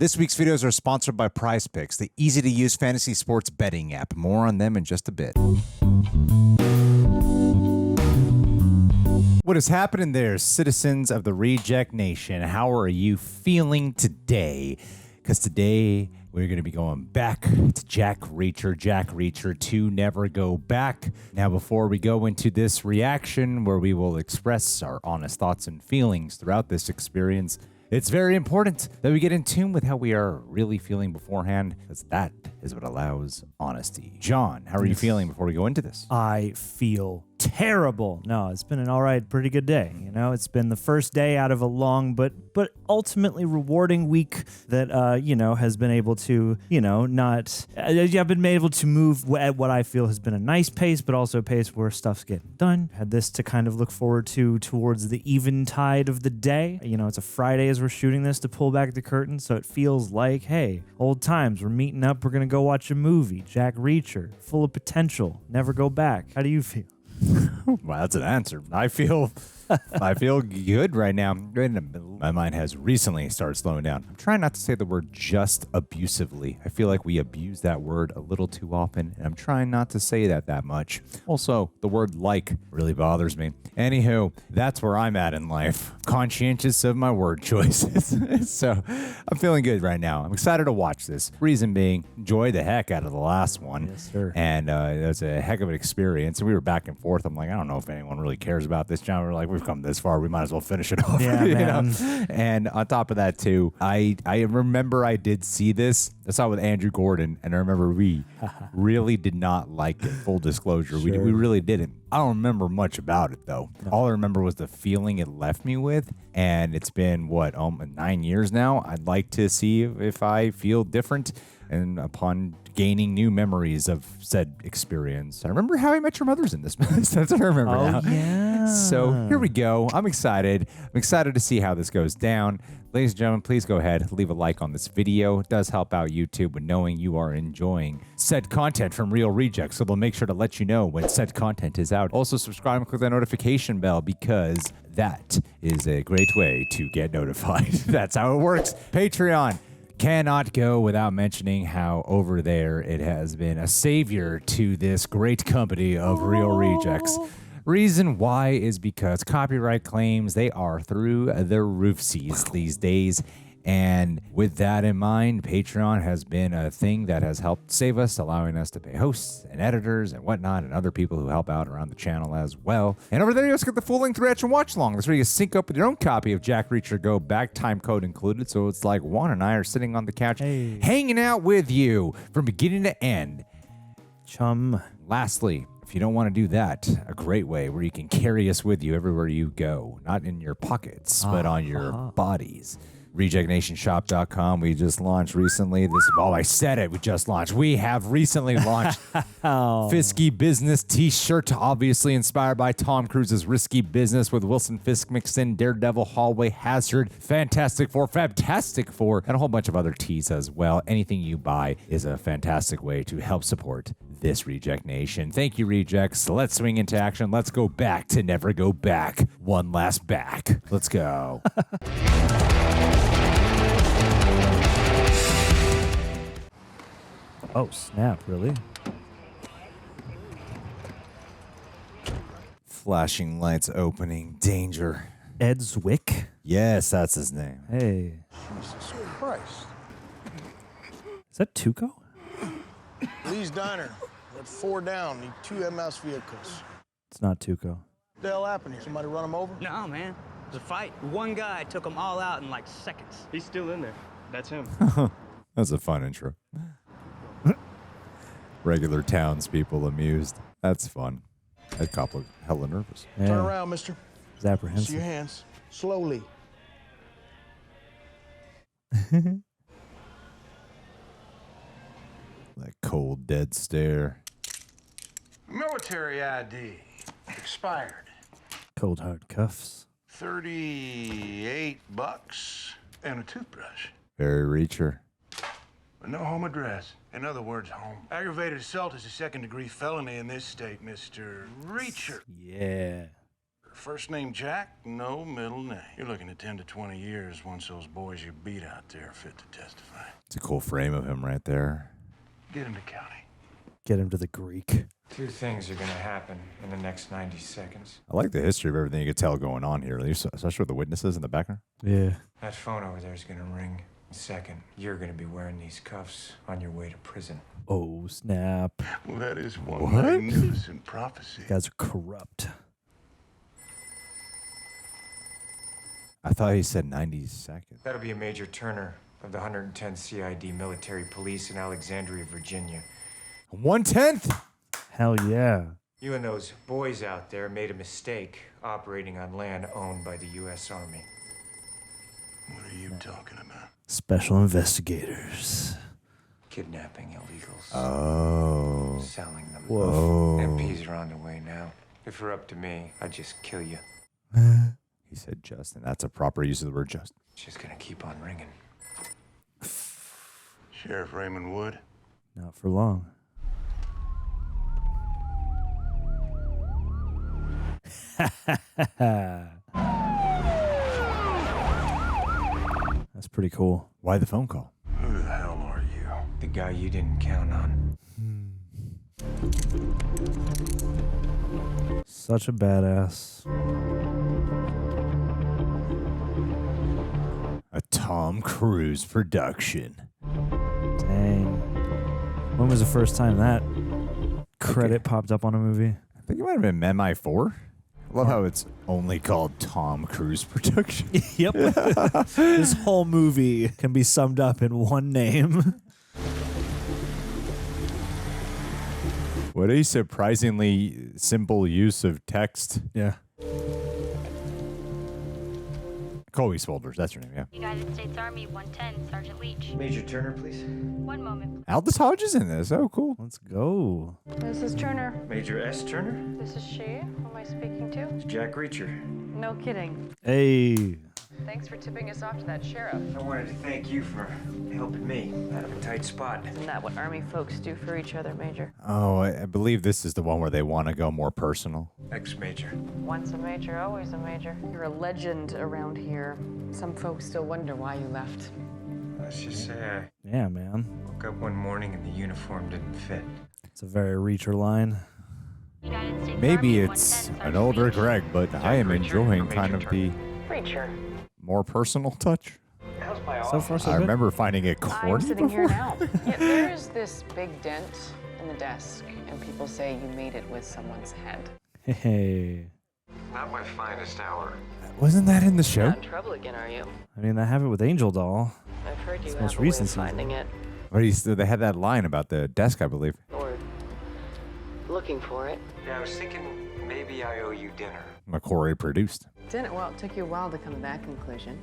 This week's videos are sponsored by Prize Picks, the easy-to-use fantasy sports betting app. More on them in just a bit. What is happening there, citizens of the Reject Nation? How are you feeling today? Because today we're going to be going back to Jack Reacher 2 Never Go Back. Now, before we go into this reaction where we will express our honest thoughts and feelings throughout this experience, it's very important that we get in tune with how we are really feeling beforehand, because that is what allows honesty. John, how are you feeling before we go into this? I feel terrible. No, it's been an all right, pretty good day. You know, it's been the first day out of a long but ultimately rewarding week that has been able to, I've been able to move at what I feel has been a nice pace, but also a pace where stuff's getting done. Had this to kind of look forward to towards the eventide of the day. You know, it's a Friday as we're shooting this to pull back the curtain, so it feels like, hey, old times. We're meeting up. We're gonna go watch a movie. Jack Reacher, full of potential. Never go back. How do you feel? Well, that's an answer. I feel good right now. Right in the middle. My mind has recently started slowing down. I'm trying not to say the word just abusively. I feel like we abuse that word a little too often, and I'm trying not to say that much. Also, the word like really bothers me. Anywho, that's where I'm at in life. Conscientious of my word choices. So I'm feeling good right now. I'm excited to watch this. Reason being, enjoyed the heck out of the last one. Yes, sir. And it was a heck of an experience. And we were back and forth. I'm like, I don't know if anyone really cares about this, John. We're like, we've come this far. We might as well finish it off. Yeah, man. And on top of that, too, I remember I did see this. I saw it with Andrew Gordon. And I remember we really did not like it. Full disclosure. Sure. We really didn't. I don't remember much about it, though. No. All I remember was the feeling it left me with. And it's been, 9 years now? I'd like to see if I feel different. And upon gaining new memories of said experience, I remember How I Met Your Mother's in this. That's what I remember now. Yeah. So here we go. I'm excited. I'm excited to see how this goes down. Ladies and gentlemen, please go ahead, leave a like on this video. It does help out YouTube with knowing you are enjoying said content from Real Rejects, so they'll make sure to let you know when said content is out. Also, subscribe and click that notification bell, because that is a great way to get notified. That's how it works. Patreon. Cannot go without mentioning how over there it has been a savior to this great company of Real Rejects. Reason why is because copyright claims, they are through the roofsies these days. And with that in mind, Patreon has been a thing that has helped save us, allowing us to pay hosts and editors and whatnot and other people who help out around the channel as well. And over there, you also get the full-length reaction watch along. That's where you sync up with your own copy of Jack Reacher Go Back, time code included. So it's like Juan and I are sitting on the couch, hanging out with you from beginning to end. Chum. Lastly, if you don't want to do that, a great way where you can carry us with you everywhere you go, not in your pockets, but on your bodies. RejectNationShop.com. We just launched recently. I said it. We just launched. We have recently launched Fisky Business T-shirt, obviously inspired by Tom Cruise's Risky Business with Wilson Fisk mixed in, Daredevil, Hallway Hazard, Fantastic Four, and a whole bunch of other tees as well. Anything you buy is a fantastic way to help support this Reject Nation. Thank you, Rejects. Let's swing into action. Let's go back to Never Go Back. One last back. Let's go. Oh, snap, really? Flashing lights opening. Danger. Ed Zwick? Yes, that's his name. Hey. Jesus Christ. Is that Tuco? Lee's Diner. We're at 4 down. Need 2 MS vehicles. It's not Tuco. What the hell happened here? Somebody run him over? No, man. It was a fight. One guy took them all out in like seconds. He's still in there. That's him. That's a fun intro. Regular townspeople amused. That's fun. That cop looked hella nervous. Yeah. Turn around, mister. It's apprehensive. See your hands. Slowly. That cold, dead stare. Military ID. Expired. Cold hard cuffs. $38 and a toothbrush. Very Reacher. But no home address. In other words, home. Aggravated assault is a second-degree felony in this state, Mr. Reacher. Yeah. First name Jack, no middle name. You're looking at 10 to 20 years once those boys you beat out there are fit to testify. It's a cool frame of him right there. Get him to county. Get him to the Greek. Two things are gonna happen in the next 90 seconds. I like the history of everything you could tell going on here, especially with the witnesses in the background. Yeah. That phone over there is gonna ring. Second, you're gonna be wearing these cuffs on your way to prison. Oh, snap. Well, that is one magnificent prophecy. You guys are corrupt. I thought he said 90 seconds. That'll be a Major Turner of the 110th CID Military Police in Alexandria, Virginia. 1/10? Hell yeah. You and those boys out there made a mistake operating on land owned by the U.S. Army. What are you talking about? Special investigators. Kidnapping illegals. Oh. Selling them. Whoa. MPs are on their way now. If it were up to me, I'd just kill you. He said Justin. That's a proper use of the word Justin. It's just gonna keep on ringing. Sheriff Raymond Wood? Not for long. That's pretty cool. Why the phone call? Who the hell are you? The guy you didn't count on. Such a badass. A Tom Cruise production. Dang. When was the first time that credit popped up on a movie? I think it might have been MI4. I love how it's only called Tom Cruise production. Yep. This whole movie can be summed up in one name. What a surprisingly simple use of text. Yeah. Cobie Smulders, that's her name, yeah. United States Army 110, Sergeant Leach. Major Turner, please. One moment. Aldis Hodge is in this. Oh, cool. Let's go. This is Turner. Major S. Turner? This is she. Who am I speaking to? It's Jack Reacher. No kidding. Hey. Thanks for tipping us off to that sheriff. I wanted to thank you for helping me out of a tight spot. Isn't that what Army folks do for each other, Major? Oh, I believe this is the one where they want to go more personal. Ex-Major. Once a major, always a major. You're a legend around here. Some folks still wonder why you left. Let's just say I Yeah, man. woke up one morning and the uniform didn't fit. It's a very Reacher line. United States Maybe Army it's 110, an Sergeant older Leach. Greg, but I am Reacher enjoying for kind Major of the Preacher. more personal touch. How's my So far, so I good. remember finding it I'm corny sitting here before. now. Yet there is this big dent in the desk, and people say you made it with someone's head. Hey. Not my finest hour. Wasn't that in the show? Not in trouble again, are you? I mean, I have it with Angel Doll. I've heard you It's have most a way recent of season. finding it, They had that line about the desk, I believe. or looking for it. Yeah, I was thinking maybe I owe you dinner. McCory produced. Didn't, well, it took you a while to come to that conclusion.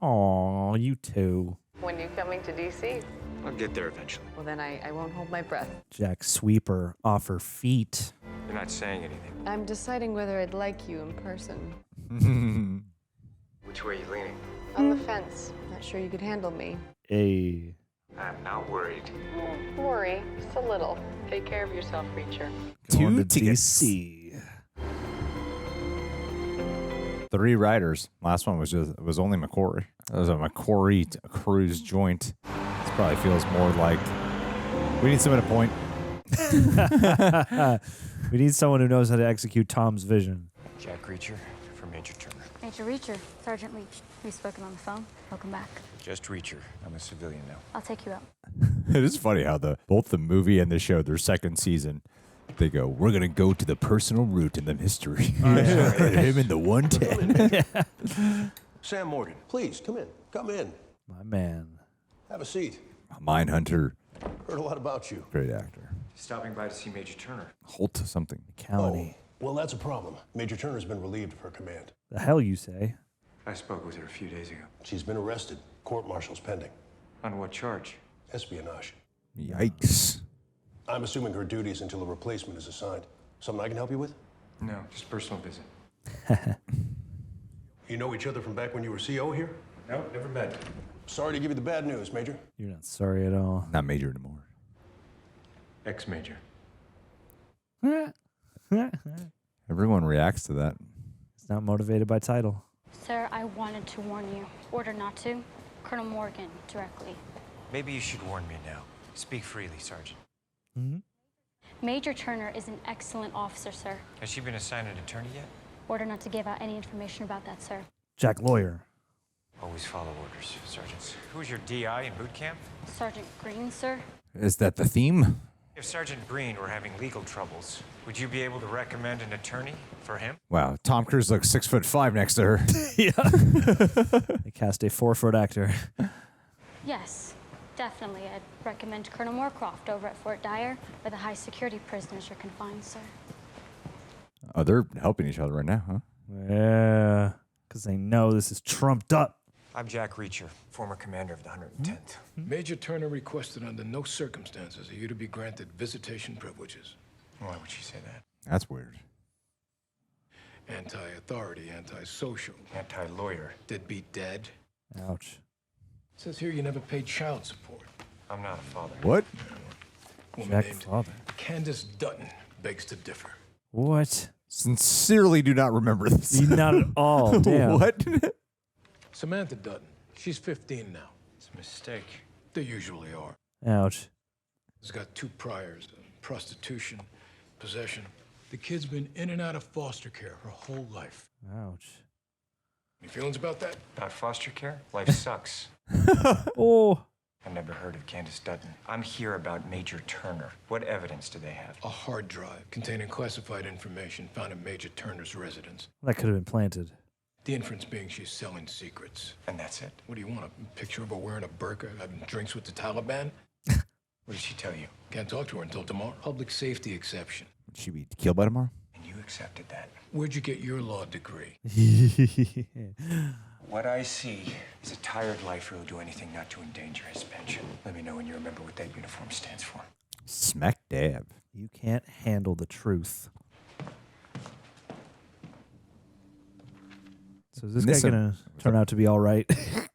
Aw, you too. When you coming to D.C.? I'll get there eventually. Well, then I won't hold my breath. Jack Sweeper off her feet. You're not saying anything. I'm deciding whether I'd like you in person. Which way are you leaning? On the fence. Not sure you could handle me. Hey. I'm not worried. Worry, just a little. Take care of yourself, Reacher. Going to tickets. DC. 3 writers. Last one was only McCory. That was a McCory Cruise joint. This probably feels more like we need someone to point. We need someone who knows how to execute Tom's vision. Jack Reacher for Major Turner. Major Reacher, Sergeant Leach. We've spoken on the phone. Welcome back. Just Reacher. I'm a civilian now. I'll take you out. It is funny how both the movie and the show, their second season, they go, we're going to go to the personal route in the history. Him in the 110. Sam Morgan, please come in. Come in. My man. Have a seat. Mindhunter, Heard a lot about you. great actor. Stopping by to see Major Turner. Holt something. McCallany. Well, that's a problem. Major Turner's been relieved of her command. The hell you say? I spoke with her a few days ago. She's been arrested. Court-martial's pending. On what charge? Espionage. Yikes. I'm assuming her duties until a replacement is assigned. Something I can help you with? No, just personal visit. You know each other from back when you were CO here? No, never met. Sorry to give you the bad news, Major. You're not sorry at all. Not Major anymore. Ex-Major. Everyone reacts to that. It's not motivated by title. Sir, I wanted to warn you. Order not to. Colonel Morgan, directly. Maybe you should warn me now. Speak freely, Sergeant. Major Turner is an excellent officer, sir. Has she been assigned an attorney yet? Order not to give out any information about that, sir. Jack Lawyer. Always follow orders, Sergeants. Who's your DI in boot camp? Sergeant Green, sir. Is that the theme? If Sergeant Green were having legal troubles, would you be able to recommend an attorney for him? Wow, Tom Cruise looks 6'5" next to her. Yeah. They cast a 4-foot actor. Yes, definitely. I'd recommend Colonel Moorcroft over at Fort Dyer, where the high security prisoners are confined, sir. Oh, they're helping each other right now, huh? Yeah, because they know this is trumped up. I'm Jack Reacher, former commander of the 110th. Major Turner requested under no circumstances are you to be granted visitation privileges. Why would she say that? That's weird. Anti-authority, anti-social. Anti-lawyer. Deadbeat dad. Ouch. Says here you never paid child support. I'm not a father. What? Woman Jack named Father. Candace Dutton begs to differ. What? Sincerely do not remember this. Not at all. Damn. What? Samantha Dutton. She's 15 now. It's a mistake. They usually are. Ouch. She's got 2 priors, prostitution, possession. The kid's been in and out of foster care her whole life. Ouch. Any feelings about that? About foster care? Life sucks. Oh. I've never heard of Candace Dutton. I'm here about Major Turner. What evidence do they have? A hard drive containing classified information found at Major Turner's residence. That could have been planted. The inference being she's selling secrets. And that's it? What do you want, a picture of her wearing a burqa, having drinks with the Taliban? What did she tell you? Can't talk to her until tomorrow. Public safety exception. Would she be killed by tomorrow? And you accepted that. Where'd you get your law degree? What I see is a tired lifer who'll do anything not to endanger his pension. Let me know when you remember what that uniform stands for. Smack dab. You can't handle the truth. So is this guy going to turn out to be all right?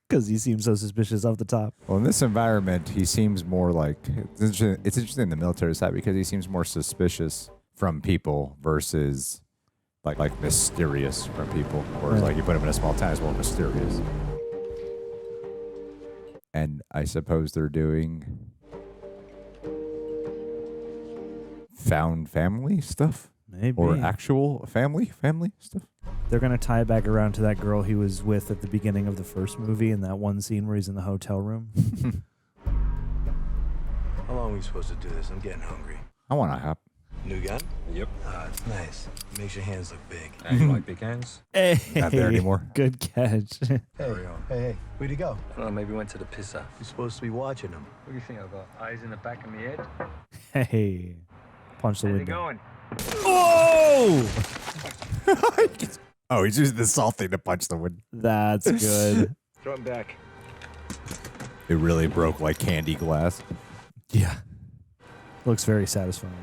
Because he seems so suspicious off the top. Well, in this environment, he seems more like... It's interesting in the military side because he seems more suspicious from people versus like mysterious from people. Whereas like you put him in a small town, he's more mysterious. And I suppose they're doing found family stuff? Maybe. Or actual family stuff? They're going to tie it back around to that girl he was with at the beginning of the first movie in that one scene where he's in the hotel room. How long are we supposed to do this? I'm getting hungry. I want to hop. New gun? Yep. It's nice. Makes your hands look big. You like big hands? Hey, Not there anymore. Good catch. Hey, where'd he go? I don't know, maybe went to the pisser. You're supposed to be watching him. What do you think? I've got eyes in the back of my head? Hey. Punch the How's it window. going? Oh! Oh, he's using the salt thing to punch the wood. That's good. Throw him back. It really broke like candy glass. Yeah. Looks very satisfying.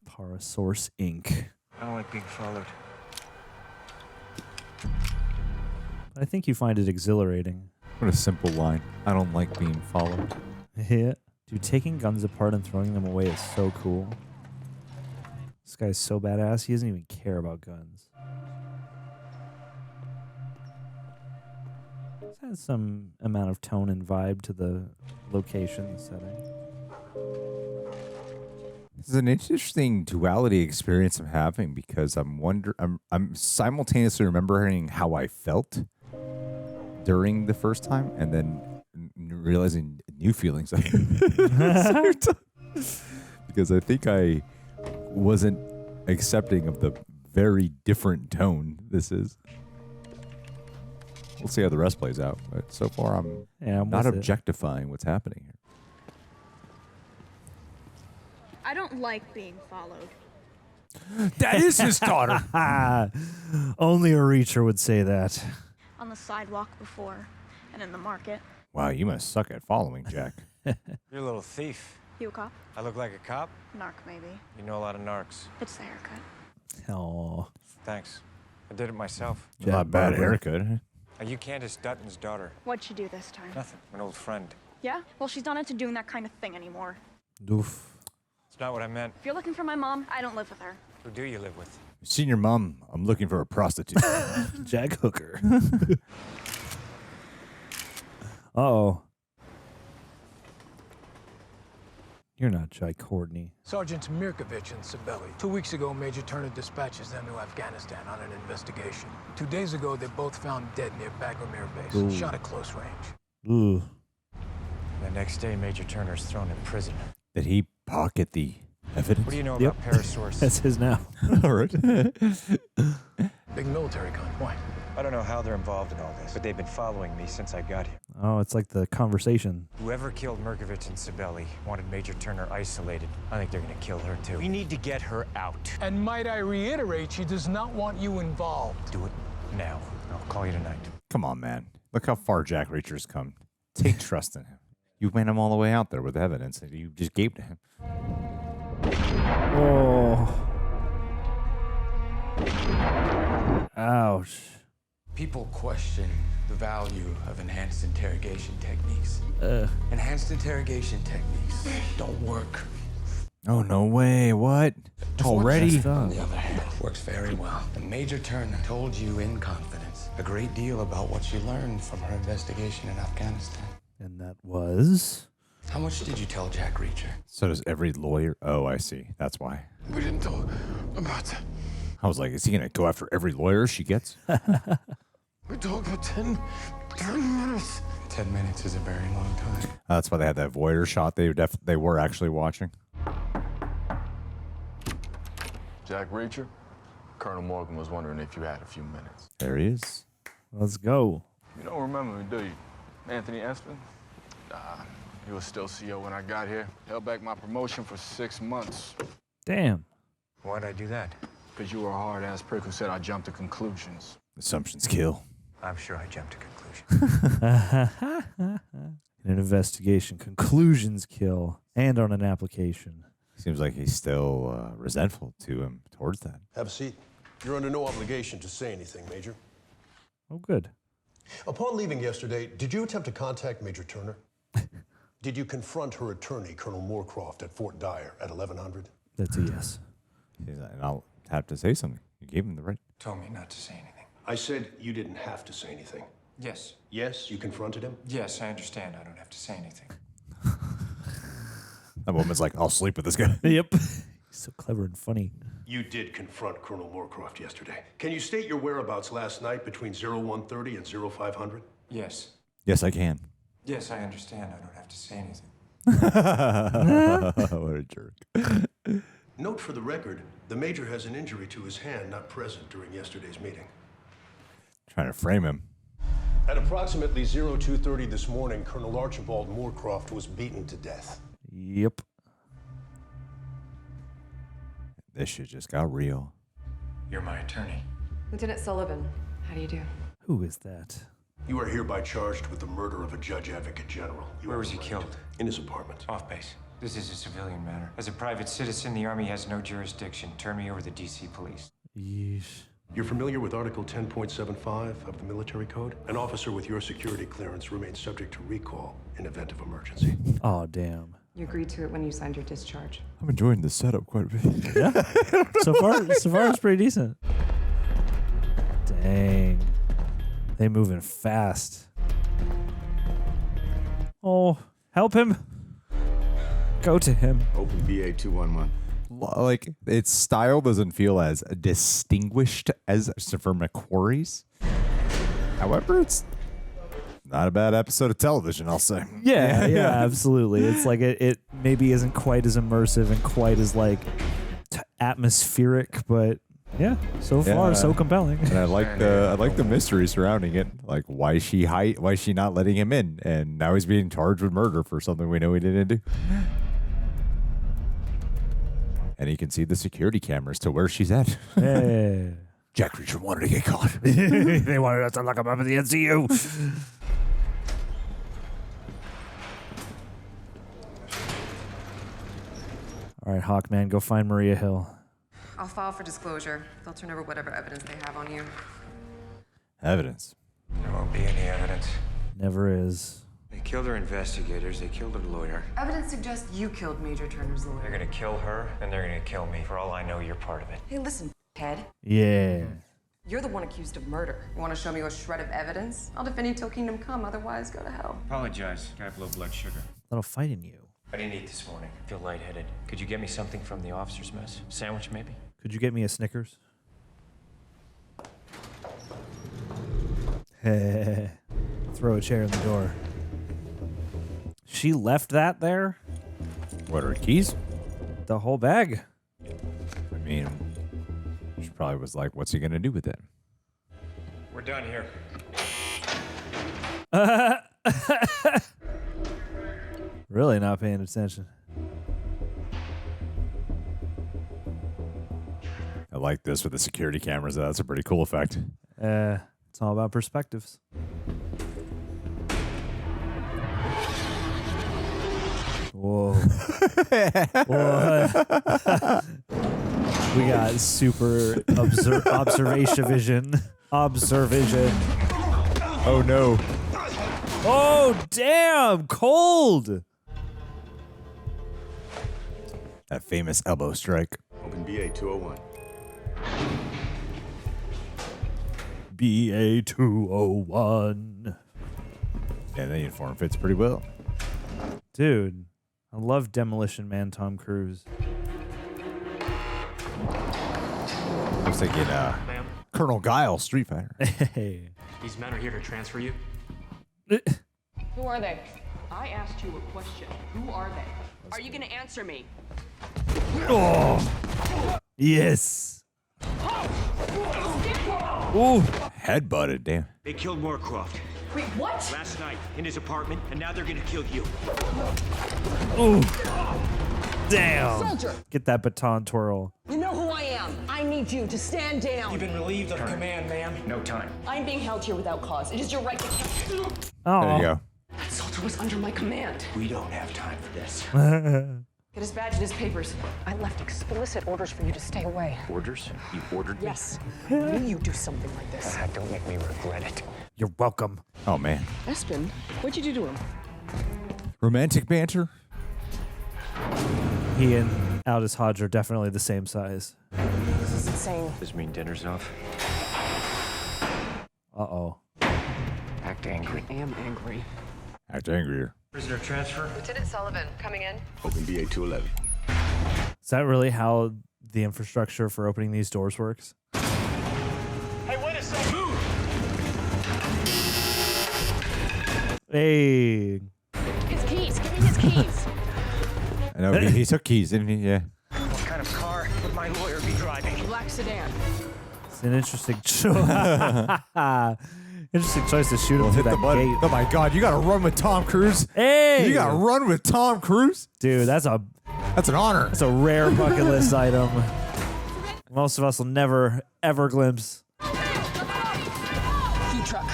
Parasource Inc. I don't like being followed. I think you find it exhilarating. What a simple line. I don't like being followed. Yeah. Dude, taking guns apart and throwing them away is so cool. This guy's so badass, he doesn't even care about guns. This has some amount of tone and vibe to the location, the setting. This is an interesting duality experience I'm having because I'm simultaneously remembering how I felt during the first time and then realizing new feelings because I think I wasn't accepting of the very different tone this is. We'll see how the rest plays out, but so far I'm not objectifying what's happening here. I don't like being followed. That is his daughter. Only a Reacher would say that. On the sidewalk before, and in the market. Wow, you must suck at following, Jack. You're a little thief. You a cop? I look like a cop? Narc, maybe. You know a lot of narcs. It's the haircut. Oh. Thanks. I did it myself. Not bad haircut. Are you Candace Dutton's daughter? What'd she do this time? Nothing. An old friend. Yeah? Well, she's not into doing that kind of thing anymore. Doof. It's not what I meant. If you're looking for my mom, I don't live with her. Who do you live with? Senior mom, I'm looking for a prostitute. Jack Hooker. Uh-oh. You're not Jai Courtney. Sergeants Mirkovich and Sibeli. 2 weeks ago, Major Turner dispatches them to Afghanistan on an investigation. 2 days ago, they both found dead near Bagram Air Base, Ooh. shot at close range. Ooh. The next day, Major Turner's thrown in prison. Did he pocket the evidence? What do you know about Parasource? That's his now. All right. Big military convoy. I don't know how they're involved in all this, but they've been following me since I got here. Oh, it's like the conversation. Whoever killed Mirkovich and Sibeli wanted Major Turner isolated. I think they're gonna kill her too. We need to get her out. And might I reiterate, she does not want you involved. Do it now. I'll call you tonight. Come on, man. Look how far Jack Reacher's come. Take trust in him. You went him all the way out there with evidence that you just gave to him. Oh. Ouch. People question the value of enhanced interrogation techniques. Enhanced interrogation techniques don't work. Oh, no way. What? Already? On the other hand, works very well. And Major Turner told you in confidence a great deal about what she learned from her investigation in Afghanistan. And that was? How much did you tell Jack Reacher? So does every lawyer. Oh, I see. That's why. We didn't talk about that. I was like, is he going to go after every lawyer she gets? We talked for 10 minutes. 10 minutes is a very long time. That's why they had that voyeur shot they were actually watching. Jack Reacher, Colonel Morgan was wondering if you had a few minutes. There he is. Let's go. You don't remember me, do you? Anthony Espin? Nah, he was still CO when I got here. Held back my promotion for 6 months. Damn. Why'd I do that? Because you were a hard-ass prick who said I jumped to conclusions. Assumptions kill. I'm sure I jumped to conclusions. In an investigation, conclusions kill, and on an application. Seems like he's still resentful to him towards that. Have a seat. You're under no obligation to say anything, Major. Oh, good. Upon leaving yesterday, did you attempt to contact Major Turner? Did you confront her attorney, Colonel Moorcroft, at Fort Dyer at 1100? That's a yes. And I'll have to say something. You gave him the right. Told me not to say anything. I said you didn't have to say anything. Yes. Yes, you confronted him? Yes, I understand. I don't have to say anything. That woman's like, I'll sleep with this guy. Yep. He's so clever and funny. You did confront Colonel Moorcroft yesterday. Can you state your whereabouts last night between 0130 and 0500? Yes. Yes, I can. Yes, I understand. I don't have to say anything. What a jerk. Note for the record, the Major has an injury to his hand not present during yesterday's meeting. Trying to frame him. At approximately 0230 this morning, Colonel Archibald Moorcroft was beaten to death. Yep. This shit just got real. You're my attorney. Lieutenant Sullivan, how do you do? Who is that? You are hereby charged with the murder of a Judge Advocate General. Where was he killed? In his apartment. Off base. This is a civilian matter. As a private citizen, the Army has no jurisdiction. Turn me over to the DC police. Yeesh. You're familiar with Article 10.75 of the Military Code? An officer with your security clearance remains subject to recall in event of emergency. Oh, damn. You agreed to it when you signed your discharge. I'm enjoying the setup quite a bit. Yeah. So far it's pretty decent. Dang. They moving fast. Oh, help him. Go to him. Open BA 211. Like, its style doesn't feel as distinguished as Christopher McQuarrie's. However, it's not a bad episode of television, I'll say. Yeah, absolutely. It's like it maybe isn't quite as immersive and quite as like atmospheric, but yeah, so far so compelling. And I like the mystery surrounding it. Like, why is she not letting him in? And now he's being charged with murder for something we know he didn't do. And you can see the security cameras to where she's at. Hey. Jack Reacher wanted to get caught. They wanted us to lock him up in the NCU. All right, Hawkman, go find Maria Hill. I'll file for disclosure. They'll turn over whatever evidence they have on you. Evidence. There won't be any evidence. Never is. They killed her investigators. They killed her lawyer. Evidence suggests you killed Major Turner's lawyer. They're gonna kill her, and they're gonna kill me. For all I know, you're part of it. Hey, listen. Ted? Yeah. You're the one accused of murder. You want to show me a shred of evidence? I'll defend you till kingdom come, otherwise go to hell. Apologize. I have low blood sugar. That'll fight in you. I didn't eat this morning. I feel lightheaded. Could you get me something from the officer's mess? Sandwich, maybe? Could you get me a Snickers? Throw a chair in the door. She left that there? What are her keys? The whole bag. I mean, she probably was like, what's he going to do with it? We're done here. Really not paying attention. I like this with the security cameras. That's a pretty cool effect. It's all about perspectives. Whoa. Whoa. We got super observation vision. Observation. Oh, no. Oh, damn. Cold. That famous elbow strike. Open BA 201. BA 201. Yeah, that uniform fits pretty well. Dude, I love Demolition Man Tom Cruise. I was thinking, Colonel Guile, Street Fighter. Hey. These men are here to transfer you? Who are they? I asked you a question. Who are they? Are you gonna answer me? Oh. Yes. Ooh. Headbutted, damn. They killed Moorcroft. Wait, what? Last night, in his apartment, and now they're gonna kill you. Ooh. Damn. Soldier. Get that baton twirl. You know who I am. I need you to stand down. You've been relieved of command, ma'am. No time. I'm being held here without cause. It is your right to kill. Oh. There you go. That soldier was under my command. We don't have time for this. Get his badge and his papers. I left explicit orders for you to stay away. Orders? You ordered me? Yes. I knew you'd do something like this. Don't make me regret it. You're welcome. Oh, man. Espen, what'd you do to him? Romantic banter? He and Aldis Hodge are definitely the same size. This is insane. Does mean dinner's off? Uh-oh. Act angry. I am angry. Act angrier. Prisoner transfer? Lieutenant Sullivan, coming in. Open BA 211. Is that really how the infrastructure for opening these doors works? Hey, wait a second. Move! Hey. His keys. Give me his keys. I know, he took keys, didn't he? Yeah. What kind of car would my lawyer be driving? Black sedan. It's an interesting choice. Interesting choice to shoot him through Hit that the button. gate. Oh, my God. You got to run with Tom Cruise? Hey! You got to run with Tom Cruise? Dude, that's an honor. That's a rare bucket list item. Most of us will never, ever glimpse. Food truck.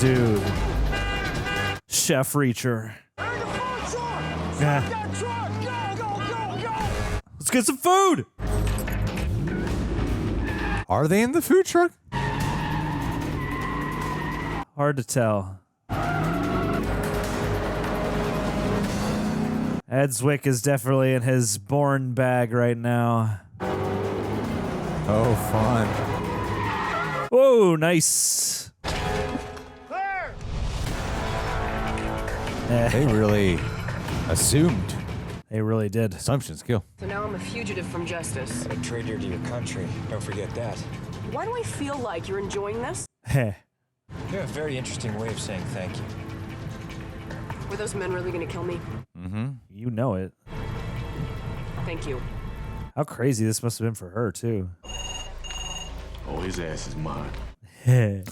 Dude. Chef Reacher. Yeah. Let's get some food. Are they in the food truck? Hard to tell. Ed Zwick is definitely in his Bourne bag right now. Oh, fun. Whoa, nice. They really assumed. They really did. Assumptions kill. So now I'm a fugitive from justice. A traitor to your country. Don't forget that. Why do I feel like you're enjoying this? Heh. You have a very interesting way of saying thank you. Were those men really gonna kill me? Mm-hmm. You know it. Thank you. How crazy this must have been for her, too. Oh, his ass is mine. Heh.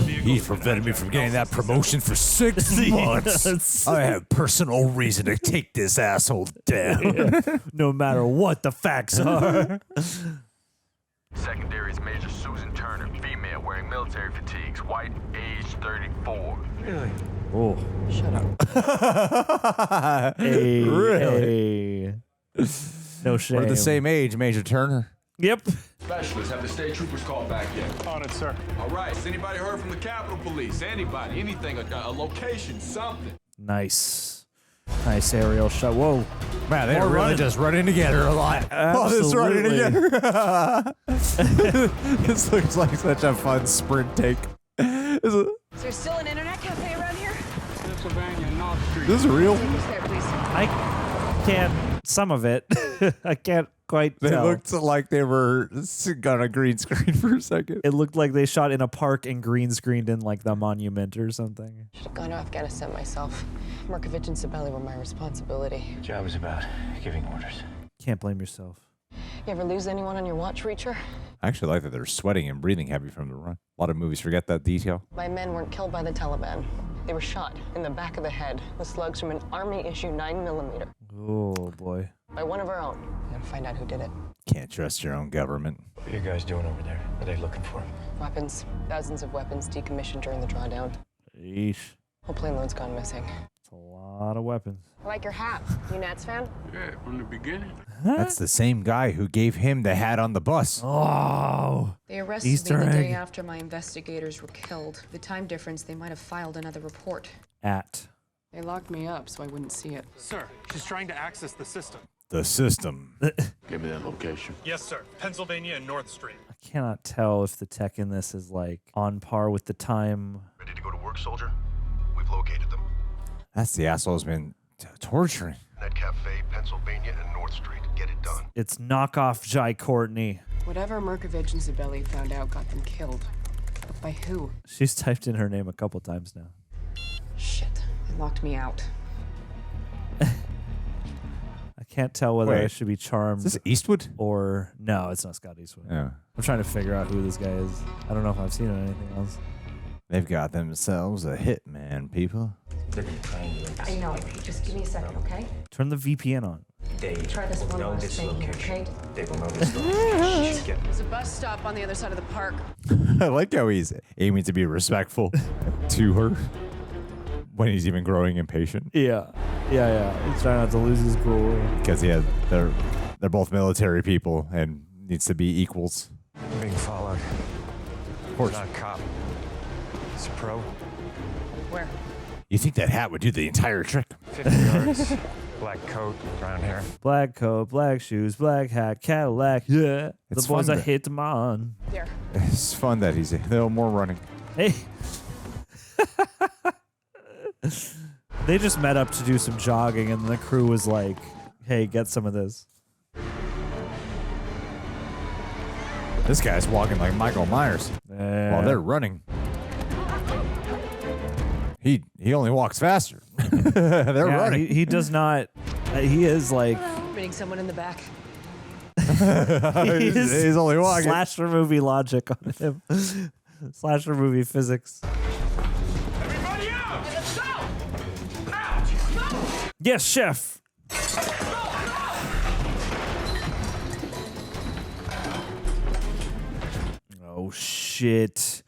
He prevented me from getting that promotion for 6 months. I have personal reason to take this asshole down. No matter what the facts are. Secondary is Major Susan Turner, female, wearing military fatigues, white, age 34. Really? Oh. Shut up. Hey, Really? hey. No shame. We're the same age, Major Turner. Yep. Specialists, have the state troopers called back yet? On it, sir. All right, has anybody heard from the Capitol Police? Anybody, anything, a location, something? Nice. Nice aerial shot. Whoa. Man, they're More really running. just running together a lot. Oh, this running together. This looks like such a fun sprint take. Is there still an internet cafe around here? Pennsylvania, North Street. This is real. Take us there, please. I can't, some of it. I can't quite They tell. looked like they were on a green screen for a second. It looked like they shot in a park and green screened in like the monument or something. Should have gone to Afghanistan myself. Markovich and Sabelli were my responsibility. The job is about giving orders. Can't blame yourself. You ever lose anyone on your watch, Reacher? I actually like that they're sweating and breathing heavy from the run. A lot of movies forget that detail. My men weren't killed by the Taliban. They were shot in the back of the head with slugs from an Army-issue 9mm. Oh, boy. By one of our own. We gotta find out who did it. Can't trust your own government. What are you guys doing over there? What are they looking for? Weapons. Thousands of weapons decommissioned during the drawdown. Yeesh. Whole plane load's gone missing. It's a lot of weapons. I like your hat. You Nats fan? Yeah, from the beginning. That's the same guy who gave him the hat on the bus. Oh. They arrested Easter me the egg. day after my investigators were killed. The time difference, they might have filed another report. They locked me up so I wouldn't see it. Sir, she's trying to access the system. The system. Give me that location. Yes, sir. Pennsylvania and North Street. I cannot tell if the tech in this is like on par with the time. Ready to go to work, soldier? We've located them. That's the asshole's been torturing. Net Cafe, Pennsylvania and North Street. Get it done. It's knockoff Jai Courtney. Whatever Markovich and Zabelli found out got them killed. But by who? She's typed in her name a couple times now. Shit, they locked me out. I can't tell whether I Wait, should be charmed. Is this Eastwood? Or no, it's not Scott Eastwood. Yeah. I'm trying to figure out who this guy is. I don't know if I've seen him in anything else. They've got themselves a hitman, people. They're gonna triangulate us. I know. Just give me a second, okay? Turn the VPN on. They Try this will one know last this thing here, location. okay? They will know this location. You should get There's a bus stop on the other side of the park. I like how he's aiming to be respectful to her when he's even growing impatient. Yeah. He's trying not to lose his cool. Because they're both military people and needs to be equals. I'm being followed. Of course. Not a cop. It's a pro. Where? You think that hat would do the entire trick? 50 yards. Black coat, brown hair. Black coat, black shoes, black hat, Cadillac. Yeah. It's the boys fun I that- hit them on. There. It's fun that he's a little more running. Hey. They just met up to do some jogging, and the crew was like, hey, get some of this. This guy's walking like Michael Myers while they're running. He only walks faster. They're running. He does not. He is like. Meeting someone in the back. He's only walking. Slasher movie logic on him. Slasher movie physics. Everybody out! Let's go! Yes, chef. Oh shit!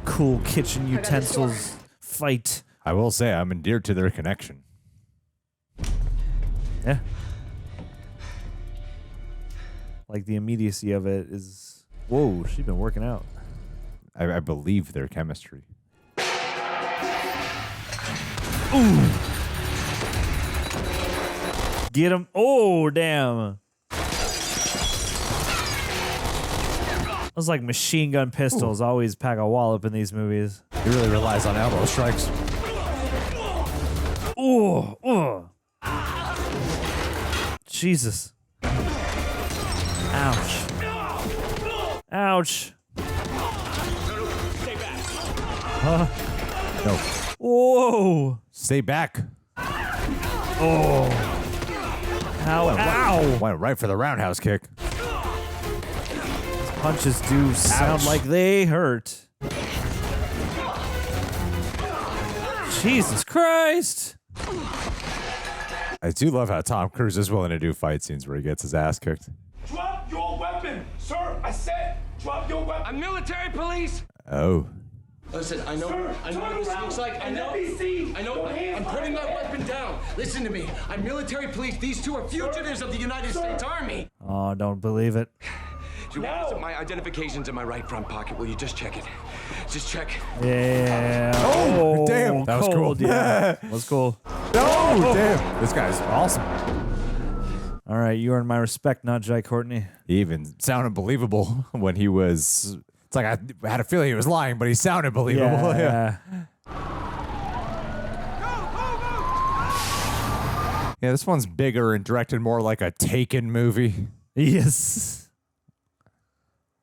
Cool kitchen utensils fight. I will say I'm endeared to their connection. Yeah. Like the immediacy of it is. Whoa, she's been working out. I believe their chemistry. Ooh. Get him. Oh, damn. Those like machine gun pistols always pack a wallop in these movies. He really relies on elbow strikes. Oh. Jesus. Ouch. Ouch. No. Whoa. Stay back. Oh. Ow. Went right for the roundhouse kick. Punches do sound like they hurt. Jesus Christ. I do love how Tom Cruise is willing to do fight scenes where he gets his ass kicked. Drop your weapon, sir. I said, drop your weapon. I'm military police. Oh. Listen, I know what this looks like. I know. I'm putting my weapon down. Listen to me. I'm military police. These two are fugitives of the United States Army. Oh, don't believe it. My identification's in my right front pocket. Will you just check it? Just check. Yeah. Oh, damn. That was cool. Yeah. That was cool. Oh, damn. This guy's awesome. All right, you earned my respect, not Jai Courtney. He even sounded believable when he was... It's like I had a feeling he was lying, but he sounded believable. Yeah. Yeah, this one's bigger and directed more like a Taken movie. Yes.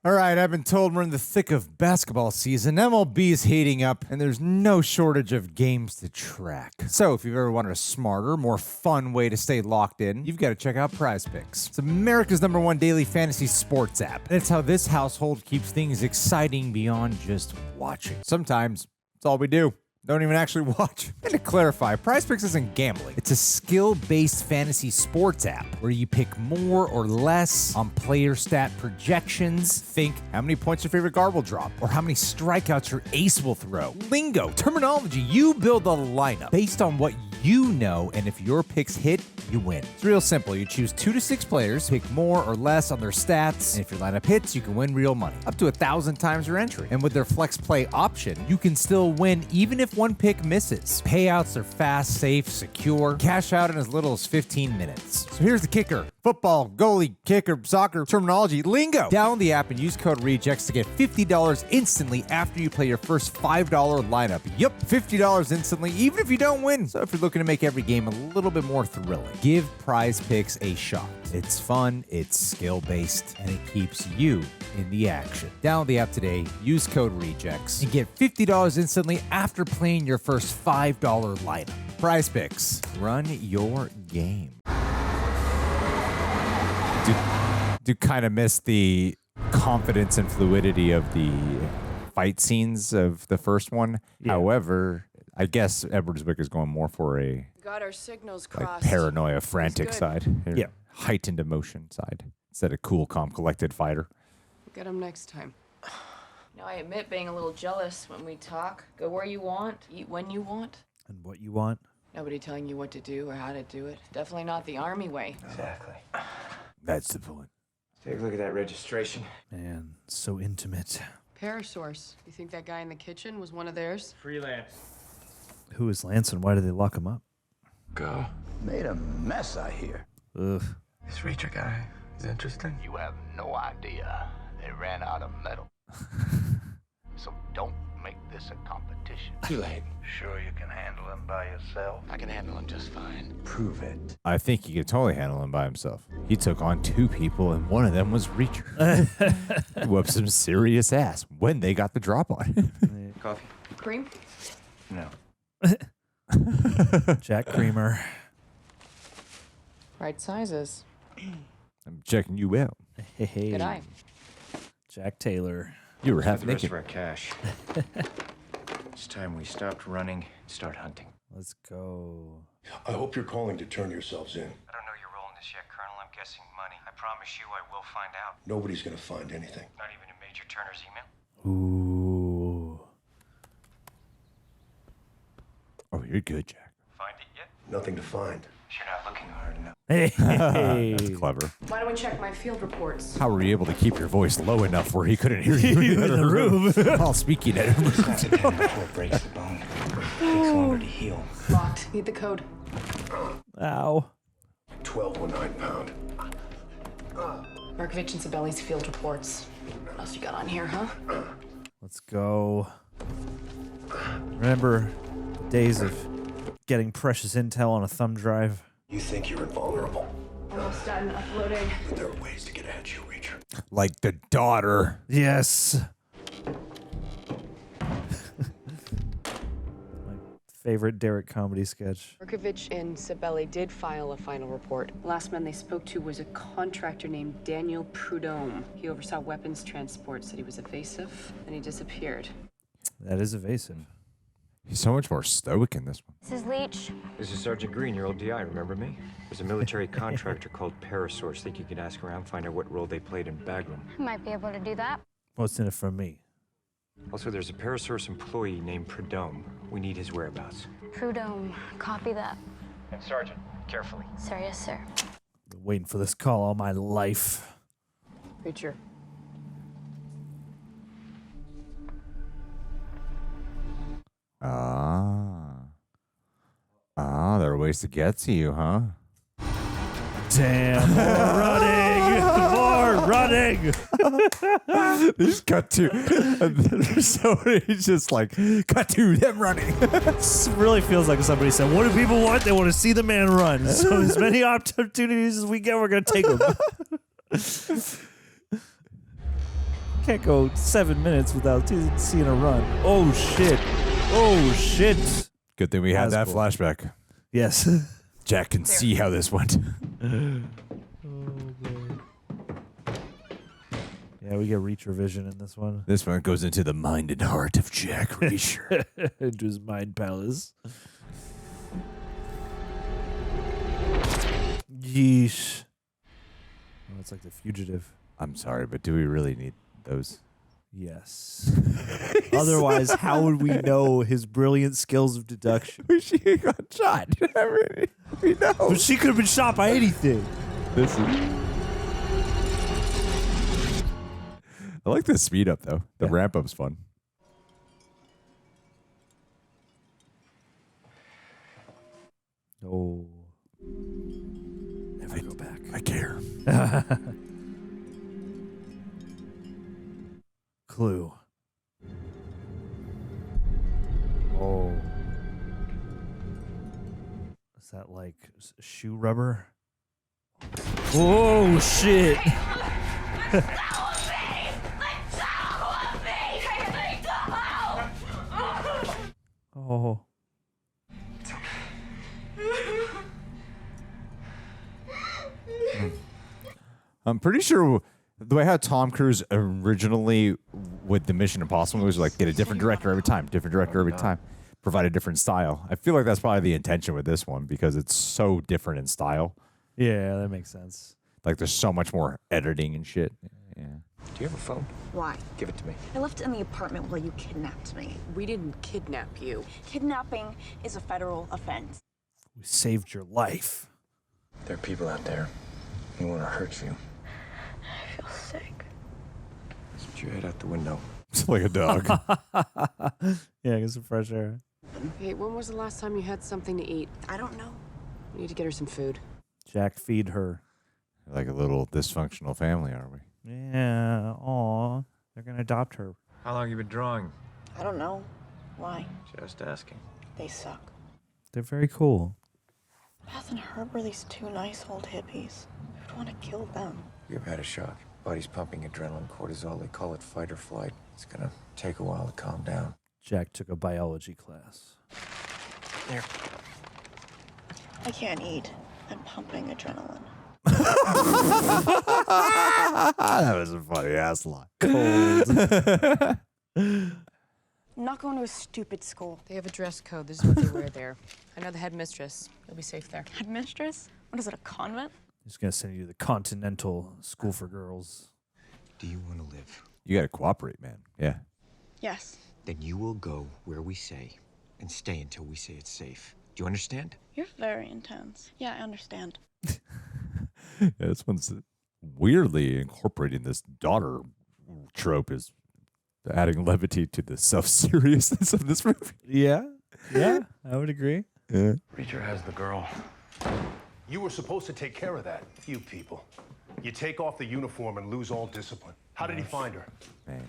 All right, I've been told we're in the thick of basketball season. MLB is heating up, and there's no shortage of games to track. So if you've ever wanted a smarter, more fun way to stay locked in, you've got to check out Prize Picks. It's America's #1 daily fantasy sports app. And it's how this household keeps things exciting beyond just watching. Sometimes it's all we do. Don't even actually watch. And to clarify, Prize Picks isn't gambling. It's a skill-based fantasy sports app where you pick more or less on player stat projections. Think how many points your favorite guard will drop, or how many strikeouts your ace will throw. Lingo, terminology, you build a lineup based on what you know, and if your picks hit, you win. It's real simple. You choose 2 to 6 players, pick more or less on their stats, and if your lineup hits, you can win real money. Up to 1,000 times your entry. And with their flex play option, you can still win even if one pick misses. Payouts are fast, safe, secure. Cash out in as little as 15 minutes. So here's the kicker. Football, goalie, kicker, soccer, terminology, lingo. Download the app and use code REJECTS to get $50 instantly after you play your first $5 lineup. Yep, $50 instantly, even if you don't win. So if you're looking to make every game a little bit more thrilling, give Prize Picks a shot. It's fun, it's skill-based, and it keeps you in the action. Download the app today, use code REJECTS, and get $50 instantly after playing your first $5 lineup. Prize Picks, run your game. Do kind of miss the confidence and fluidity of the fight scenes of the first one. Yeah. However, I guess Edward Zwick is going more for a got our signals crossed. Paranoia, frantic side. Yeah. Heightened emotion side instead of cool, calm, collected fighter. Get him next time. Now, I admit being a little jealous when we talk. Go where you want, eat when you want. And what you want. Nobody telling you what to do or how to do it. Definitely not the Army way. Exactly. That's the point. Take a look at that registration. Man, so intimate. Parasource. You think that guy in the kitchen was one of theirs? Freelance. Who is Lance and why did they lock him up? Go. Made a mess, I hear. Ugh. This Reacher guy is interesting. You have no idea. They ran out of metal. So don't make this a competition. Too late. Sure you can handle him by yourself? I can handle him just fine. Prove it. I think he could totally handle him by himself. He took on 2 people, and one of them was Reacher. He whooped some serious ass when they got the drop on him. Coffee? Cream? No. Jack Creamer. Right sizes. I'm checking you out. Hey. Good eye. Jack Taylor. You were half the rest naked. of our cash. It's time we stopped running and start hunting. Let's go. I hope you're calling to turn yourselves in. I don't know your role in this yet, Colonel. I'm guessing money. I promise you I will find out. Nobody's gonna find anything. Not even in Major Turner's email? Ooh. Oh, you're good, Jack. Find it yet? Nothing to find. You're not looking hard enough. Hey. That's clever. Why don't we check my field reports? How were you able to keep your voice low enough where he couldn't hear you in the room? While speaking at him. It's not before it breaks the bone. It takes longer to heal. Locked. Need the code. Ow. 12 or 9 pound. Markovich and Sabelli's field reports. What else you got on here, huh? Let's go. Remember the days of getting precious intel on a thumb drive? You think you're invulnerable. Almost done uploading. But there are ways to get at you, Reacher. Like the daughter. Yes. My favorite Derek comedy sketch. Markovich and Sabelli did file a final report. Last man they spoke to was a contractor named Daniel Prudhomme. He oversaw weapons transport, said he was evasive, and he disappeared. That is evasive. He's so much more stoic in this one. This is Leach. This is Sergeant Green, your old DI, remember me? There's a military contractor called Parasource. Think you could ask around, find out what role they played in Bagram. I might be able to do that. What's in it for me? Also, there's a Parasource employee named Prudhomme. We need his whereabouts. Prudhomme, copy that. And Sergeant, carefully. Sir, yes, sir. Been waiting for this call all my life. Reacher. are ways to get to you, huh? Damn, more running. They just cut to, so he's just like, cut to them running. This really feels like somebody said, what do people want? They want to see the man run. So as many opportunities as we get, we're going to take them. Can't go 7 minutes without seeing a run. Oh, shit. Oh, shit. Good thing we had that Hasbull. flashback. Yes. Jack can see how this went. Yeah, we get Reacher vision in this one. This one goes into the mind and heart of Jack Reacher. Into his mind palace. Yeesh. Oh, it's like The Fugitive. I'm sorry, but do we really need those? Yes. Otherwise, how would we know his brilliant skills of deduction? She got shot. We know. But she could have been shot by anything. This is... I like the speed up, though. The ramp up's fun. Oh. Never go back. I care. Clue. Oh. Is that like shoe rubber? Oh, shit. Oh. I'm pretty sure the way how Tom Cruise originally with the Mission Impossible was like get a different director every time, provide a different style. I feel like that's probably the intention with this one because it's so different in style. Yeah, that makes sense. Like there's so much more editing and shit. Yeah. Do you have a phone? Why? Give it to me. I left it in the apartment while you kidnapped me. We didn't kidnap you. Kidnapping is a federal offense. We saved your life. There are people out there who want to hurt you. I feel sick. So put your head out the window. It's like a dog. Yeah, get some fresh air. Hey, when was the last time you had something to eat? I don't know. We need to get her some food. Jack, feed her. Like a little dysfunctional family, are we? Yeah. Aw. They're going to adopt her. How long you been drawing? I don't know. Why? Just asking. They suck. They're very cool. Beth and Herb are these two nice old hippies. I'd want to kill them. You've had a shock. Body's pumping adrenaline, cortisol. They call it fight or flight. It's gonna take a while to calm down. Jack took a biology class. Here. I can't eat. I'm pumping adrenaline. That was a funny ass line. Cold. I'm not going to a stupid school. They have a dress code. This is what they wear there. I know the headmistress. You'll be safe there. Headmistress? What is it, a convent? He's going to send you to the Continental School for Girls. Do you want to live? You got to cooperate, man. Yeah. Yes. Then you will go where we say and stay until we say it's safe. Do you understand? You're very intense. Yeah, I understand. Yeah, this one's weirdly incorporating this daughter trope is adding levity to the self-seriousness of this movie. Yeah. Yeah, I would agree. Yeah. Reacher has the girl. You were supposed to take care of that, you people. You take off the uniform and lose all discipline. How did he find her? Man,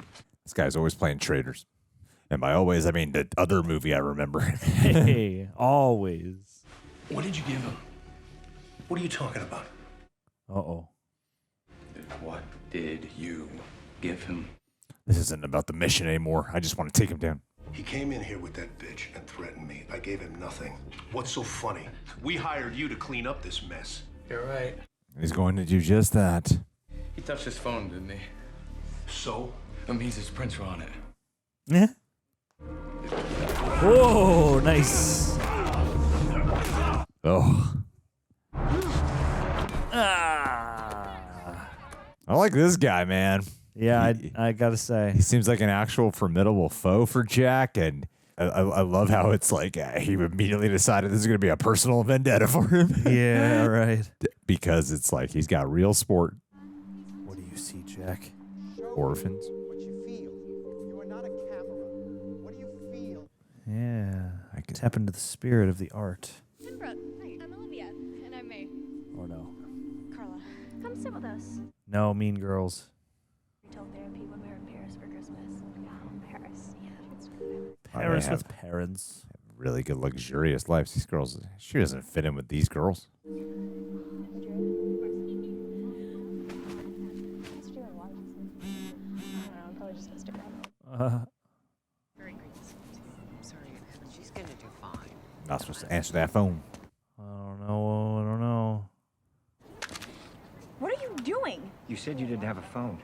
this guy's always playing traitors. And by always, I mean the other movie I remember. Hey, always. What did you give him? What are you talking about? Uh-oh. What did you give him? This isn't about the mission anymore. I just want to take him down. He came in here with that bitch and threatened me. I gave him nothing. What's so funny? We hired you to clean up this mess. You're right. He's going to do just that. He touched his phone, didn't he? So? That means his prints were on it. Yeah. Whoa, nice. Oh. I like this guy, man. Yeah, I gotta say. He seems like an actual formidable foe for Jack, and I love how it's like he immediately decided this is going to be a personal vendetta for him. Yeah, right. Because it's like he's got real sport. What do you see, Jack? Orphans. What you feel. You are not a camera. What do you feel? Yeah, I can tap into the spirit of the art. Hey, no. Carla, come sit with us. No, Mean Girls. Retail therapy when we were in Paris for Christmas. Yeah, Paris. Yeah, it's Paris They with have parents. really good, luxurious lives. These girls, she doesn't fit in with these girls. She's gonna do fine. Not supposed to answer that phone. I don't know. What are you doing? You said you didn't have a phone.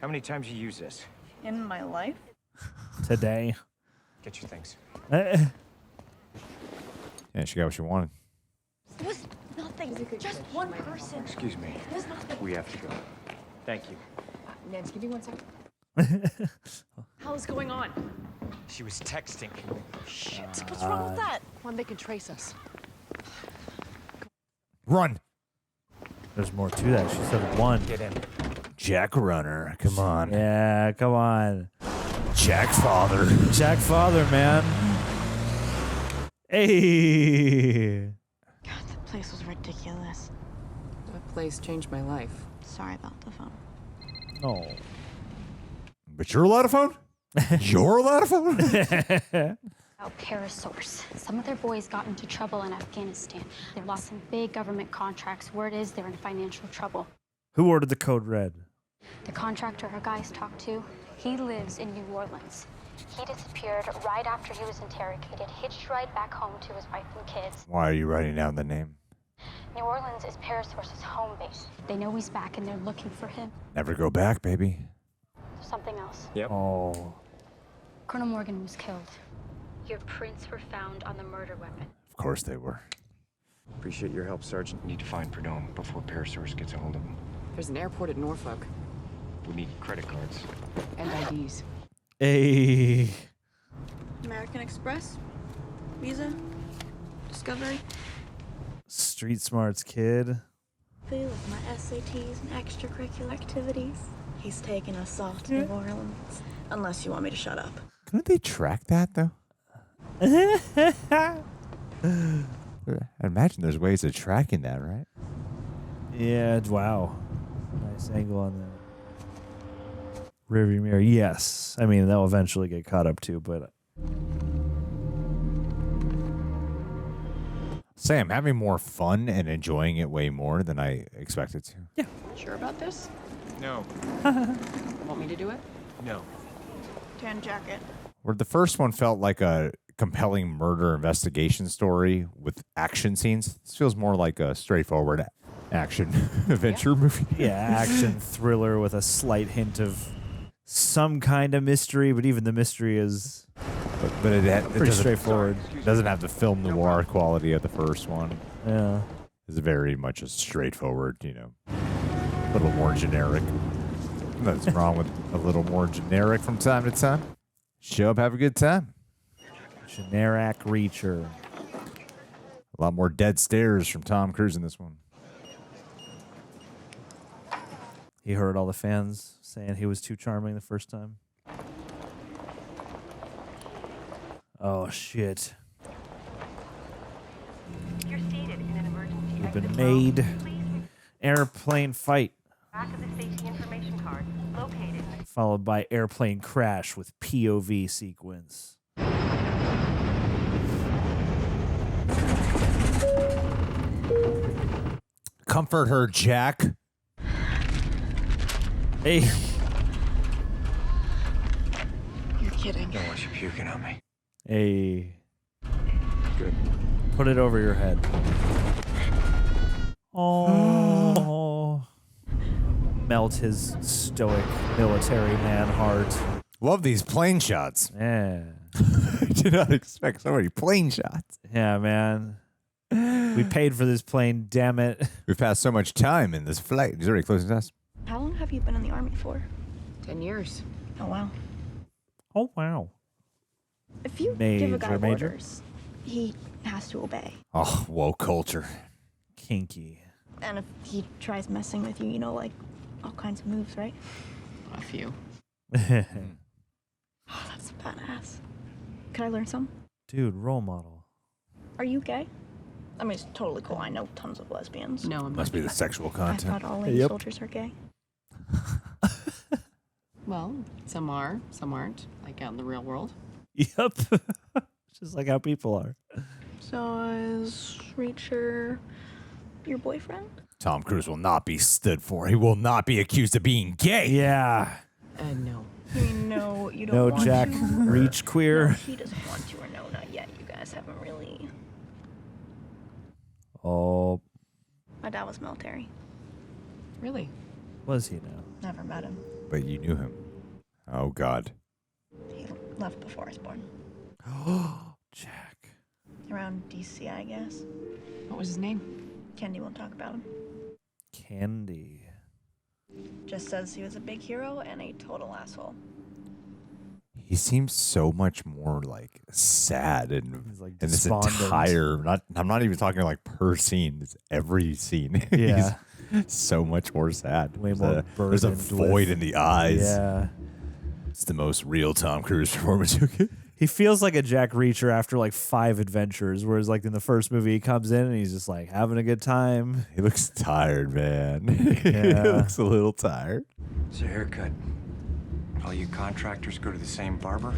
How many times you use this? In my life? Today. Get your things. Yeah, she got what she wanted. It was nothing. Just one person. Excuse me. It was nothing. We have to go. Thank you. Nance, give me 1 second. Hell's going on? She was texting. Shit. What's wrong with that? One, they can trace us. Run. There's more to that. She said one. Get in. Jack Runner. Come on. Yeah, come on. Jack Father. Jack Father, man. Hey. God, the place was ridiculous. That place changed my life. Sorry about the phone. Oh. But you're allowed a phone? You're allowed a phone? About Parasource. Some of their boys got into trouble in Afghanistan. They've lost some big government contracts. Word is they're in financial trouble. Who ordered the code red? The contractor our guys talked to, he lives in New Orleans. He disappeared right after he was interrogated, hitched right back home to his wife and kids. Why are you writing down the name? New Orleans is Parasource's home base. They know he's back and they're looking for him. Never go back, baby. Something else. Yep. Oh. Colonel Morgan was killed. Your prints were found on the murder weapon. Of course they were. Appreciate your help, Sergeant. Need to find Prudhomme before Parasource gets a hold of him. There's an airport at Norfolk. We need credit cards. And IDs. Hey. American Express? Visa? Discovery? Street smarts kid. With my SATs and extracurricular activities. He's taking us off to New Orleans. Unless you want me to shut up. Couldn't they track that, though? I imagine there's ways of tracking that, right? Yeah, wow. Nice angle on that. Rearview mirror, yes. I mean, they'll eventually get caught up too, but... Say, I'm having more fun and enjoying it way more than I expected to. Yeah. Sure about this? No. Want me to do it? No. Tan jacket. Where the first one felt like a compelling murder investigation story with action scenes, this feels more like a straightforward action adventure movie. Yeah, action thriller with a slight hint of some kind of mystery, but even the mystery is but it pretty doesn't- straightforward. Doesn't have the film noir quality of the first one. Yeah. It's very much a straightforward, a little more generic. Nothing's wrong with a little more generic from time to time. Show up, have a good time. Generic Reacher. A lot more dead stares from Tom Cruise in this one. He heard all the fans saying he was too charming the first time. Oh, shit. You're seated in an emergency We've been exit made. row. Airplane fight. Back of the safety information card located. Followed by airplane crash with POV sequence. Comfort her, Jack. Hey. You're kidding. Don't want you puking on me. Hey. Good. Put it over your head. Oh. Melt his stoic military man heart. Love these plane shots. Yeah. I did not expect so many plane shots. Yeah, man. We paid for this plane, damn it. We've passed so much time in this flight. He's already closing us. How long have you been in the Army for? 10 years. Oh, wow. Oh, wow. If you give a guy Major? orders, he has to obey. Oh, woke culture. Kinky. And if he tries messing with you, like all kinds of moves, right? A few. Oh, that's badass. Can I learn some? Dude, role model. Are you gay? I mean, it's totally cool. I know tons of lesbians. No, I'm Must be the sexual I content. thought all lady soldiers are gay. Well, some are, some aren't, like out in the real world. Yep. Just like how people are. So is Reacher your boyfriend? Tom Cruise will not be stood for. He will not be accused of being gay. Yeah. No. You mean no, you don't No want Jack to? Reach queer. No, he doesn't want to, or no, not yet. You guys haven't really. Oh, My dad was military. Really? was he now? Never met him. But you knew him. Oh, God. He left before I was born. Jack. Around DC, I guess. What was his name? Candy won't talk about him. Candy. Just says he was a big hero and a total asshole. He seems so much more like sad and like in this despondent. entire. I'm not even talking like per scene. It's every scene. Yeah. He's so much more sad. Way more There's a burdened void with- in the eyes. Yeah. It's the most real Tom Cruise performance. He feels like a Jack Reacher after like 5 adventures, whereas like in the first movie he comes in and he's just like having a good time. He looks tired, man. He Yeah. looks a little tired. It's a haircut. All you contractors go to the same barber?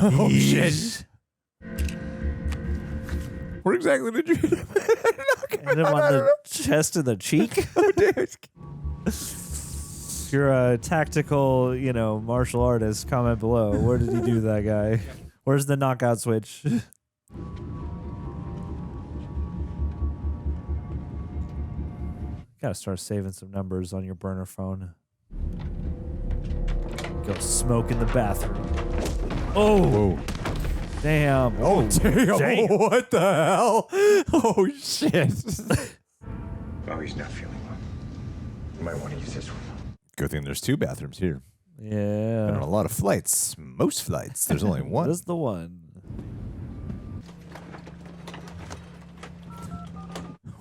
Oh, shit. Where exactly did you hit him? Hit him on the chest and the cheek. Oh, damn. If you're a tactical, martial artist, comment below. Where did he do that guy? Where's the knockout switch? Gotta start saving some numbers on your burner phone. Go smoke in the bathroom. Oh! Whoa. Damn. Oh, damn. Damn. What the hell? Oh, shit. Oh, he's not feeling well. You might want to use this one. Good thing there's 2 bathrooms here. Yeah. Been on a lot of flights. Most flights. There's only one. This is the one.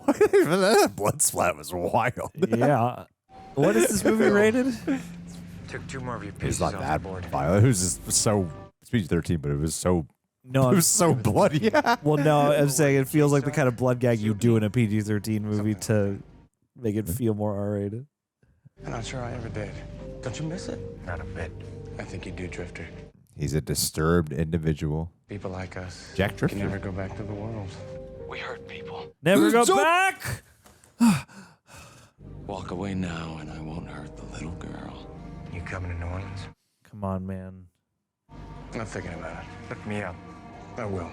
That blood splat was wild. Yeah. What is this movie rated? Took 2 more of your It's pieces not off that the board. violent. It was just so PG-13, but it was so. No, it was so bloody. Well, no, I'm saying it feels like the kind of blood gag you do in a PG-13 movie to make it feel more R-rated. I'm not sure I ever did. Don't you miss it? Not a bit. I think you do, Drifter. He's a disturbed individual. People like us Jack Drifter. can never go back to the world. We hurt people. Never go So- back. Walk away now, and I won't hurt the little girl. You coming to New Orleans? Come on, man. I'm thinking about it. Look me up. I will.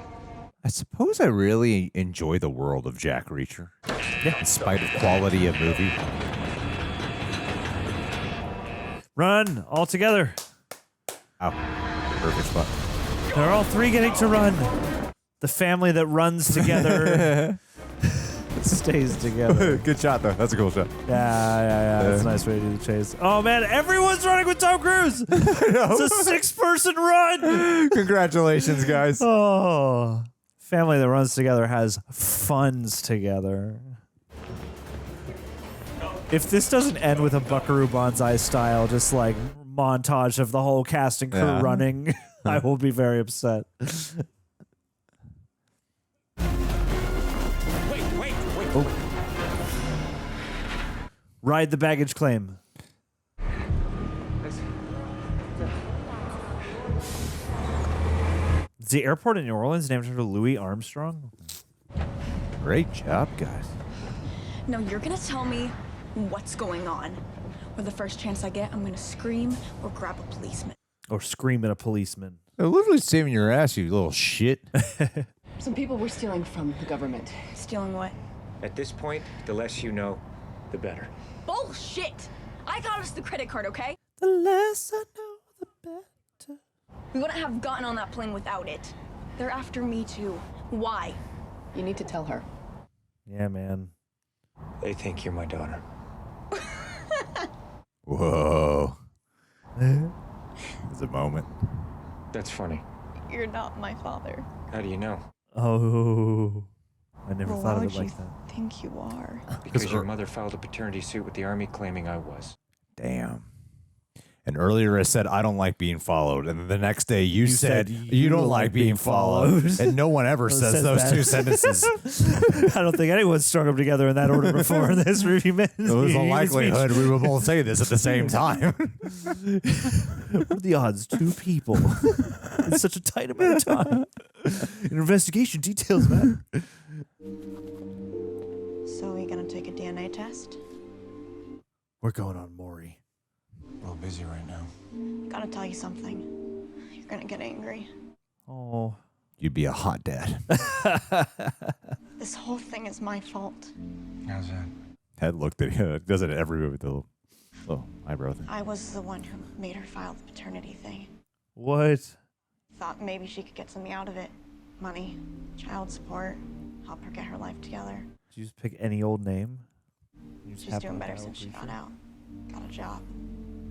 I suppose I really enjoy the world of Jack Reacher. Yeah. In spite of quality of movie. Run all together. Ow. Perfect spot. They're all 3 getting to run. The family that runs together stays together. Good shot, though. That's a cool shot. Yeah. That's a nice way to do the chase. Oh, man. Everyone's running with Tom Cruise. It's a 6-person run. Congratulations, guys. Oh. Family that runs together has funds together. If this doesn't end with a Buckaroo Banzai style, just like montage of the whole cast and crew running, I will be very upset. Wait. Oh. Ride the baggage claim. Is the airport in New Orleans named after Louis Armstrong? Great job, guys. No, you're gonna tell me what's going on. Or the first chance I get, I'm gonna scream or grab a policeman. Or scream at a policeman. They're literally saving your ass, you little shit. Some people were stealing from the government. Stealing what? At this point, the less you know, the better. Bullshit! I got us the credit card, okay? The less I know, the better. We wouldn't have gotten on that plane without it. They're after me too. Why? You need to tell her. Yeah, man. They think you're my daughter. Whoa. It's a moment. That's funny. You're not my father. How do you know? Oh. I never Well, thought why of it would like you that. think you are? Because your mother filed a paternity suit with the army claiming I was. Damn. And earlier I said, I don't like being followed. And then the next day you said, you don't like being followed. And no one ever says those two sentences. I don't think anyone's strung them together in that order before in this review. There's a likelihood we will both say this at the same time. What are the odds? Two people in such a tight amount of time. An investigation details matter. So are you gonna take a DNA test? We're going on Maury. A little busy right now. I gotta tell you something. You're gonna get angry. Oh. You'd be a hot dad. This whole thing is my fault. How's that? Head looked at him. Does it every movie with the little eyebrow thing. I was the one who made her file the paternity thing. What? Thought maybe she could get something out of it. Money, child support, help her get her life together. Did you just pick any old name? She's doing better since she got out. Got a job.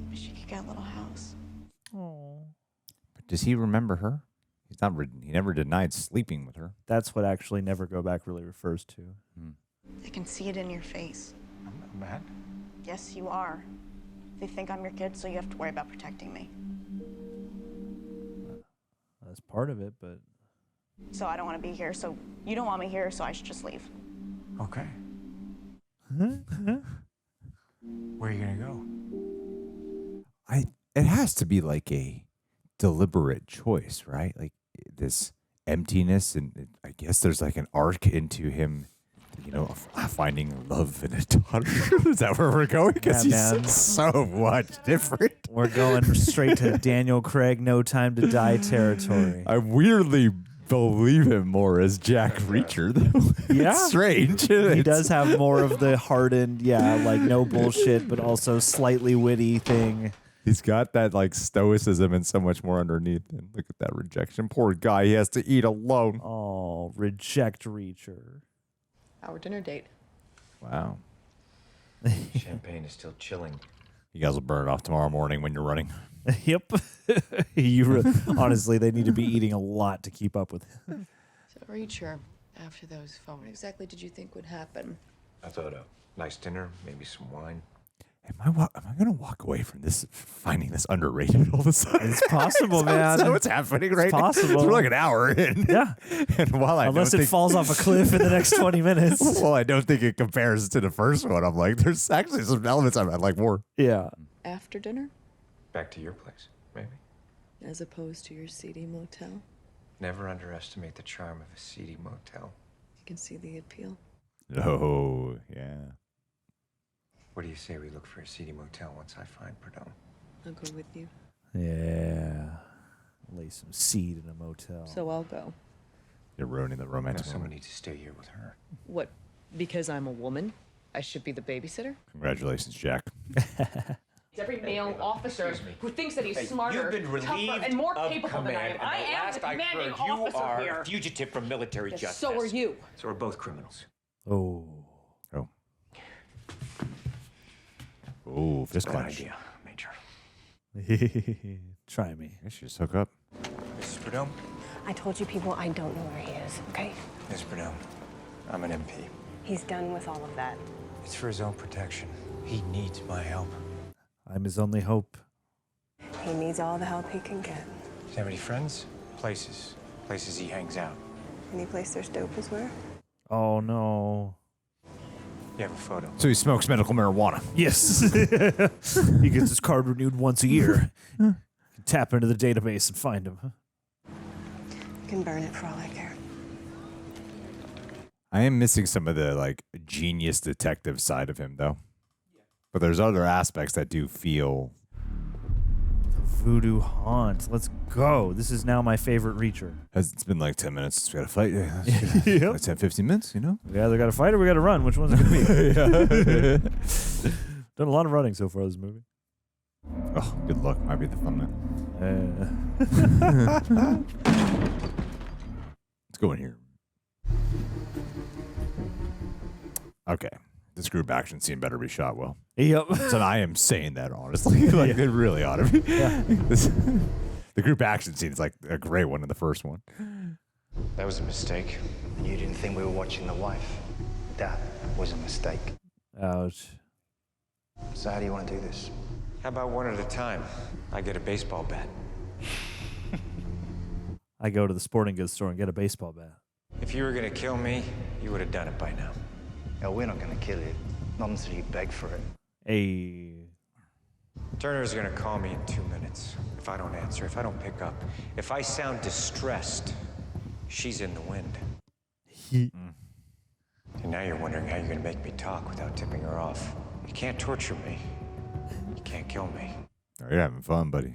Maybe she could get a little house. Oh. But does he remember her? He's not. He never denied sleeping with her. That's what actually Never Go Back really refers to. I can see it in your face. I'm mad? Yes, you are. They think I'm your kid, so you have to worry about protecting me. That's part of it, but... So I don't want to be here, so you don't want me here, so I should just leave. Okay. Where are you gonna go? It has to be like a deliberate choice, right? Like this emptiness, and I guess there's like an arc into him, you know, finding love in a daughter. Is that where we're going? Because he's so much different. We're going straight to Daniel Craig, No Time to Die territory. I weirdly believe him more as Jack Reacher, though. Yeah. It's strange. He does have more of the hardened, like no bullshit, but also slightly witty thing. He's got that like stoicism and so much more underneath. And look at that rejection. Poor guy. He has to eat alone. Oh, reject Reacher. Our dinner date. Wow. Champagne is still chilling. You guys will burn it off tomorrow morning when you're running. Yep. Honestly, they need to be eating a lot to keep up with him. So, Reacher, after those phone, what exactly did you think would happen? I thought a nice dinner, maybe some wine. Am I going to walk away from this, finding this underrated all of a sudden? It's possible, man. That's what's happening right now. It's possible. We're like an hour in. Yeah. And while I Unless it falls off a cliff in the next 20 minutes. Well, I don't think it compares to the first one. I'm like, there's actually some elements I like more. Yeah. After dinner? Back to your place, maybe. As opposed to your seedy motel? Never underestimate the charm of a seedy motel. You can see the appeal. Oh, yeah. What do you say we look for a seedy motel once I find Perdome? I'll go with you. Yeah. Lay some seed in a motel. So I'll go. You're ruining the romantic Someone moment. needs to stay here with her. What? Because I'm a woman? I should be the babysitter? Congratulations, Jack. Every male officer who thinks that he's smarter, You've been tougher, relieved and more of capable than I am. command, I and the am last the I commanding heard, you officer are here. a fugitive from military Yes, justice. so are you. So we're both criminals. Oh. Oh, fist Bad punch. idea, Major. Try me. I should just hook up. Mrs. Perdome? I told you people I don't know where he is, okay? Mrs. Perdome, I'm an MP. He's done with all of that. It's for his own protection. He needs my help. I'm his only hope. He needs all the help he can get. Does he have any friends? Places he hangs out. Any place there's dope is where? Oh, no. You have a photo. So he smokes medical marijuana. Yes. He gets his card renewed once a year. Tap into the database and find him. You can burn it for all I care. I am missing some of the like genius detective side of him, though. But there's other aspects that do feel. Voodoo Haunt. Let's go. This is now my favorite Reacher. It's been like 10 minutes since we got a fight. Yeah, Yep. like 10, 15 minutes, you know? We either got to fight or we got to run. Which one's it going to be? Done a lot of running so far this movie. Oh, good luck. Might be the thumbnail. Let's go in here. Okay. This group action scene better be shot well. Yep. So I am saying that honestly. Like, it really ought to be. Yeah. The group action scene is like a great one in the first one. That was a mistake. You didn't think we were watching the wife. That was a mistake. Ouch. So how do you want to do this? How about one at a time? I get a baseball bat. I go to the sporting goods store and get a baseball bat. If you were gonna kill me, you would have done it by now. No, we're not gonna kill you. Not until you beg for it. Hey. Turner's gonna call me in 2 minutes. If I don't answer, if I don't pick up, if I sound distressed, she's in the wind. And now you're wondering how you're gonna make me talk without tipping her off. You can't torture me. You can't kill me. Oh, you're having fun, buddy.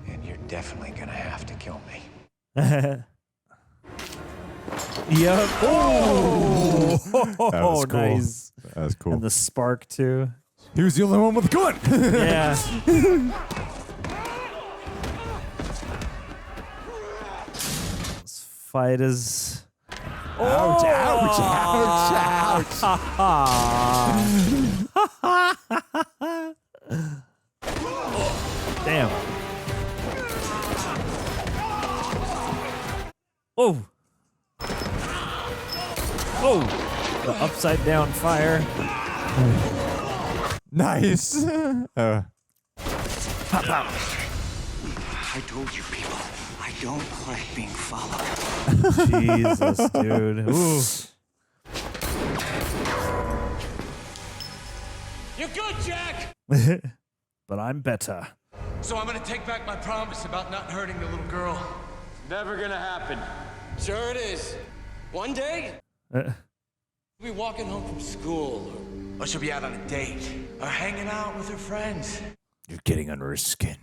And you're definitely gonna have to kill me. Yep. Oh, That was cool. Nice. That was cool. And the spark too. He was the only one with a gun. Yeah. This fight is. Ouch, ouch, ouch, Damn. Oh. Oh. The upside down fire. Nice. Pop out. I told you people, I don't like being followed. Jesus, dude. Ooh. You're good, Jack! But I'm better. So I'm gonna take back my promise about not hurting the little girl. Never gonna happen. Sure it is. One day, Uh, we'll be walking home from school, or she'll be out on a date, or hanging out with her friends. You're getting under his skin.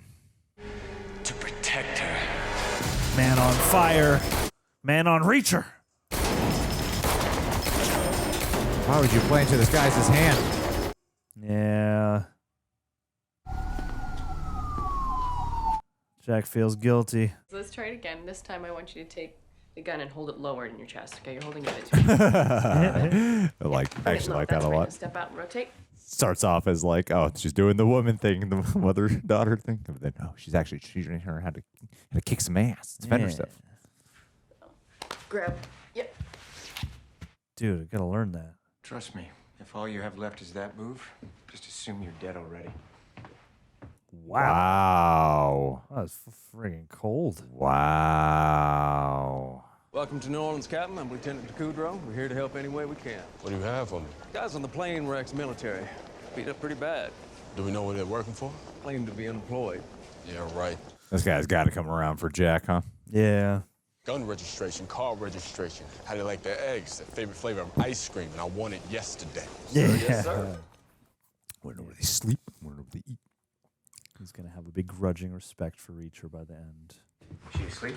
To protect her. Man on fire. Man on reacher. Why would you play into this guy's hand? Yeah. Jack feels guilty. So let's try it again. This time I want you to take the gun and hold it lower in your chest. Okay, you're holding it at 2. I actually like that a lot. Step out and rotate. Starts off as like, oh, she's doing the woman thing, the mother-daughter thing. But then, oh, she's actually teaching her how to kick some ass, defend herself. Grab. Yep. Dude, I gotta learn that. Trust me, if all you have left is that move, just assume you're dead already. Wow. That was friggin' cold. Wow. Welcome to New Orleans, Captain. I'm Lieutenant DeCoudreau. We're here to help any way we can. What do you have for me? Guys on the plane were ex-military. Beat up pretty bad. Do we know what they're working for? Claim to be unemployed. Yeah, right. This guy's got to come around for Jack, huh? Yeah. Gun registration, car registration. How they like their eggs, their favorite flavor of ice cream, and I want it yesterday. Yeah. Yes, sir. Wonder where they sleep, wonder where they eat. He's gonna have a begrudging respect for Reacher by the end. She asleep?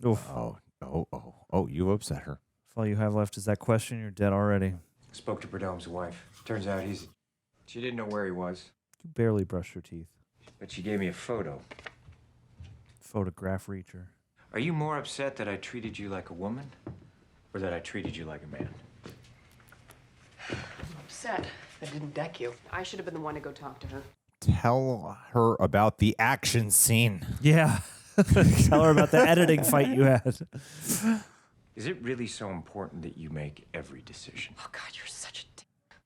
Oof. Oh, you upset her. If all you have left is that question, you're dead already. Spoke to Prudhomme's wife. Turns out she didn't know where he was. You barely brush your teeth. But she gave me a photo. Photograph Reacher. Are you more upset that I treated you like a woman, or that I treated you like a man? I'm upset. I didn't deck you. I should have been the one to go talk to her. Tell her about the action scene. Yeah. Tell her about the editing fight you had. Is it really so important that you make every decision? Oh, God, you're such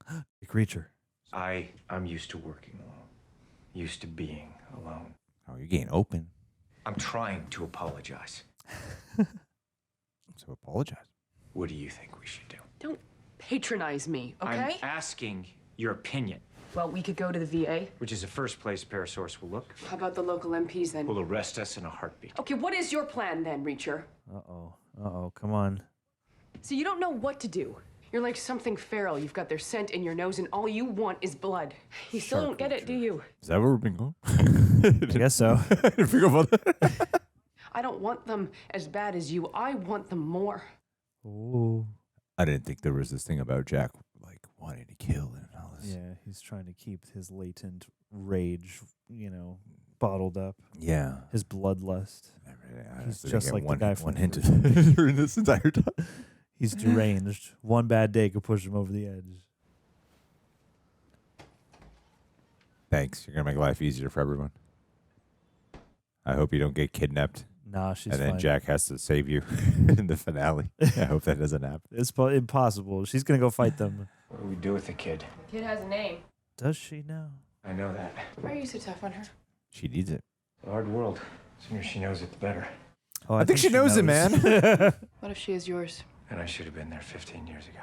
a Big Reacher. I'm used to working alone. Used to being alone. Oh, you're getting open. I'm trying to apologize. So apologize. What do you think we should do? Don't patronize me, okay? I'm asking your opinion. Well, we could go to the VA. Which is the first place Parasource will look. How about the local MPs then? Will arrest us in a heartbeat. Okay, what is your plan then, Reacher? Uh-oh. Uh-oh. Come on. So you don't know what to do. You're like something feral. You've got their scent in your nose and all you want is blood. You still don't get it, do you? Is that where we've been going? I guess so. I didn't figure about that. I don't want them as bad as you. I want them more. Ooh. I didn't think there was this thing about Jack like wanting to kill and all this. Yeah, he's trying to keep his latent rage, bottled up. Yeah. His bloodlust. He's So just they like get the guy from one the hint first during this entire time. He's deranged. One bad day could push him over the edge. Thanks. You're gonna make life easier for everyone. I hope you don't get kidnapped. Nah, she's And then fine. Jack has to save you in the finale. I hope that doesn't happen. It's impossible. She's gonna go fight them. What do we do with the kid? Kid has a name. Does she now? I know that. Why are you so tough on her? She needs it. The hard world. The sooner she knows it, the better. Oh, I think she knows it, man. What if she is yours? And I should have been there 15 years ago.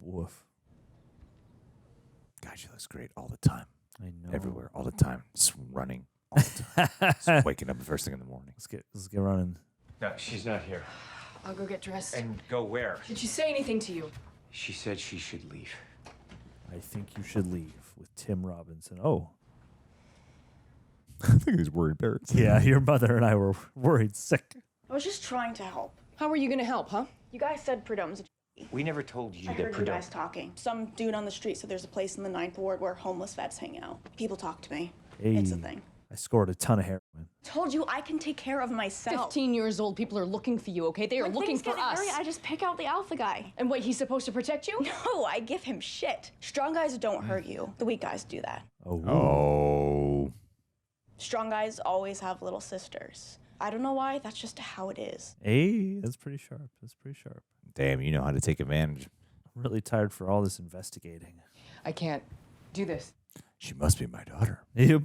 Woof. God, she looks great all the time. I know. Everywhere, all the time. Just running all the time. Just waking up the first thing in the morning. Let's get running. No, she's not here. I'll go get dressed. And go where? Did she say anything to you? She said she should leave. I think you should leave with Tim Robinson. Oh. I think he's worried parents. Yeah, your mother and I were worried sick. I was just trying to help. How are you gonna help, huh? You guys said Prudhomme's a We never told you I that heard you guys talking. Some dude on the street said there's a place in the 9th Ward where homeless vets hang out. People talk to me. It's a thing. I scored a ton of heroin. Told you I can take care of myself. 15 years old, people are looking for you, okay? They are When looking things for get us. hairy, I just pick out the alpha guy. And what, he's supposed to protect you? No, I give him shit. Strong guys don't hurt you. The weak guys do that. Oh. Strong guys always have little sisters. I don't know why. That's just how it is. Hey, that's pretty sharp. That's pretty sharp. Damn, you know how to take advantage. I'm really tired for all this investigating. I can't do this. She must be my daughter. Yep.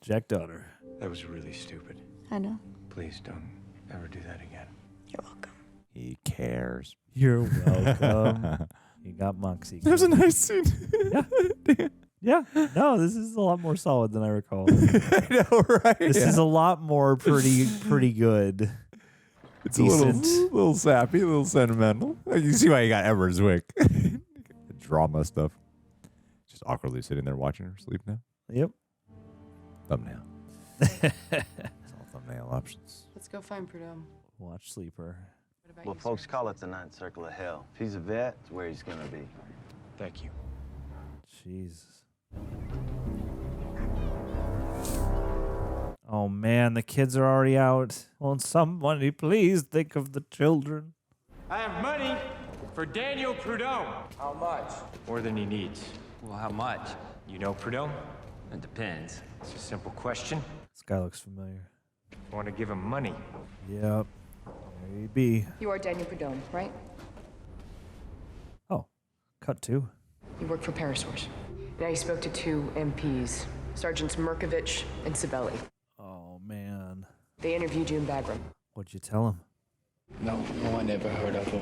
Jack daughter. That was really stupid. I know. Please don't ever do that again. You're welcome. He cares. You're welcome. You got Moxie. That was a nice scene. Yeah. No, this is a lot more solid than I recall. I know, right? This is a lot more pretty good. It's decent. a little sappy, a little sentimental. You see why you got Edward Zwick. Drama stuff. Just awkwardly sitting there watching her sleep now. Yep. Thumbnail. It's all thumbnail options. Let's go find Prudhomme. Watch Sleeper. Well, folks call it the ninth circle of hell. If he's a vet, it's where he's gonna be. Thank you. Jesus. Oh man, the kids are already out. Won't somebody please think of the children? I have money for Daniel Prudhomme. How much? More than he needs. Well, how much? You know Prudhomme? It depends. It's a simple question. This guy looks familiar. I want to give him money. Yep. Maybe. You are Daniel Prudhomme, right? Oh, cut two. You work for Parasource. Now you spoke to 2 MPs, Sergeants Merkovich and Sibeli. Oh man. They interviewed you in Bagram. What'd you tell him? No, I never heard of him.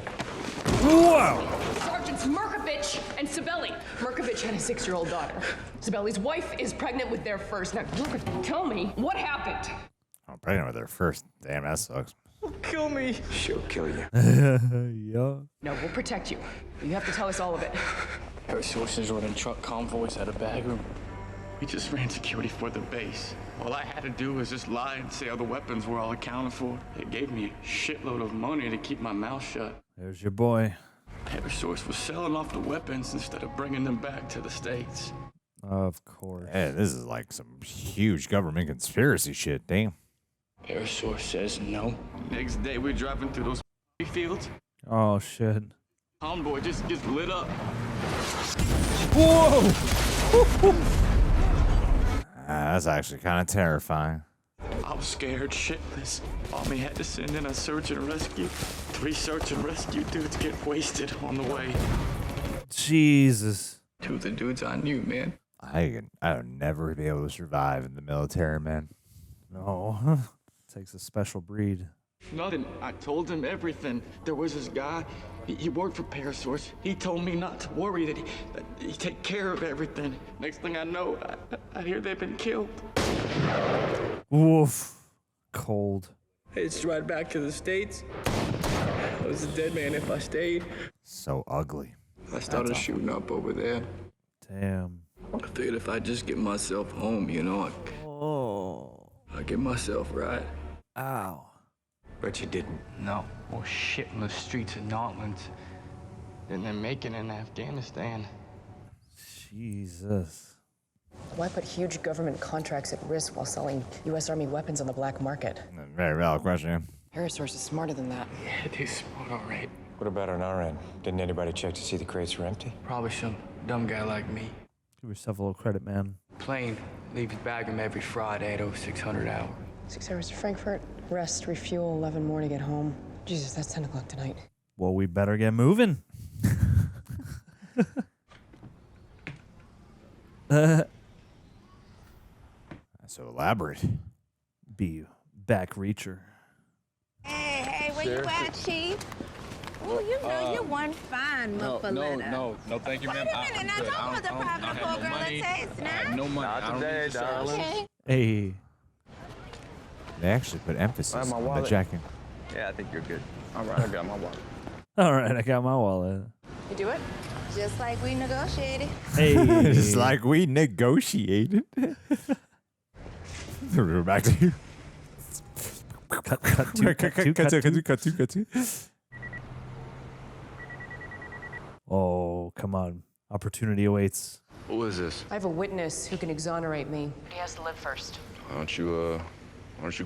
Whoa! Sergeants Merkovich and Sibeli. Merkovich had a 6-year-old daughter. Sibeli's wife is pregnant with their first. Now, tell me, what happened? I'm pregnant with her first. Damn, that sucks. Kill me. She'll kill you. Yeah. No, we'll protect you. You have to tell us all of it. Her sources running truck convoys out of Bagram. We just ran security for the base. All I had to do was just lie and say all the weapons were all accounted for. They gave me a shitload of money to keep my mouth shut. There's your boy. Parasource was selling off the weapons instead of bringing them back to the States. Of course. Yeah, this is like some huge government conspiracy shit. Damn. Parasource says no. Next day, we're driving through those fields. Oh shit. Convoy just gets lit up. Whoa! That's actually kind of terrifying. I was scared shitless. Army had to send in a search and rescue. 3 search and rescue dudes get wasted on the way. Jesus. 2 of the dudes I knew, man. I would never be able to survive in the military, man. No. Takes a special breed. Nothing. I told him everything. There was this guy. He worked for Parasource. He told me not to worry, that he'd take care of everything. Next thing I know, I hear they've been killed. Woof. Cold. It's right back to the States. I was a dead man if I stayed. So ugly. I started shooting up over there. Damn. I figured if I just get myself home, you know, I get myself right. Ow. But you didn't. No. More shit in the streets of Notland than they're making in Afghanistan. Jesus. Why put huge government contracts at risk while selling U.S. Army weapons on the black market? Very valid question. Parasource is smarter than that. Yeah, they're smart, all right. What about on our end? Didn't anybody check to see the crates were empty? Probably some dumb guy like me. Give yourself a little credit, man. Plane leaves Bagram every Friday at 0600 hour. 6 hours to Frankfurt, rest, refuel, 11 more to get home. Jesus, that's 10 o'clock tonight. Well, we better get moving. So elaborate. Be back reacher. Hey, where you at, Chief? Oh, you know you one fine muffaletta. No, thank you, ma'am. Wait a minute, now don't put the private poor girl a taste now. No money. Not today, darling. Okay. Hey. They actually put emphasis my on the wallet. jacket. Yeah, I think you're good. All right, I got my wallet. All right, I got my wallet. You do it? Just like we negotiated. Hey. Just like we negotiated. We're back to you. Cut two. Oh, come on. Opportunity awaits. Who is this? I have a witness who can exonerate me. But he has to live first. Why don't you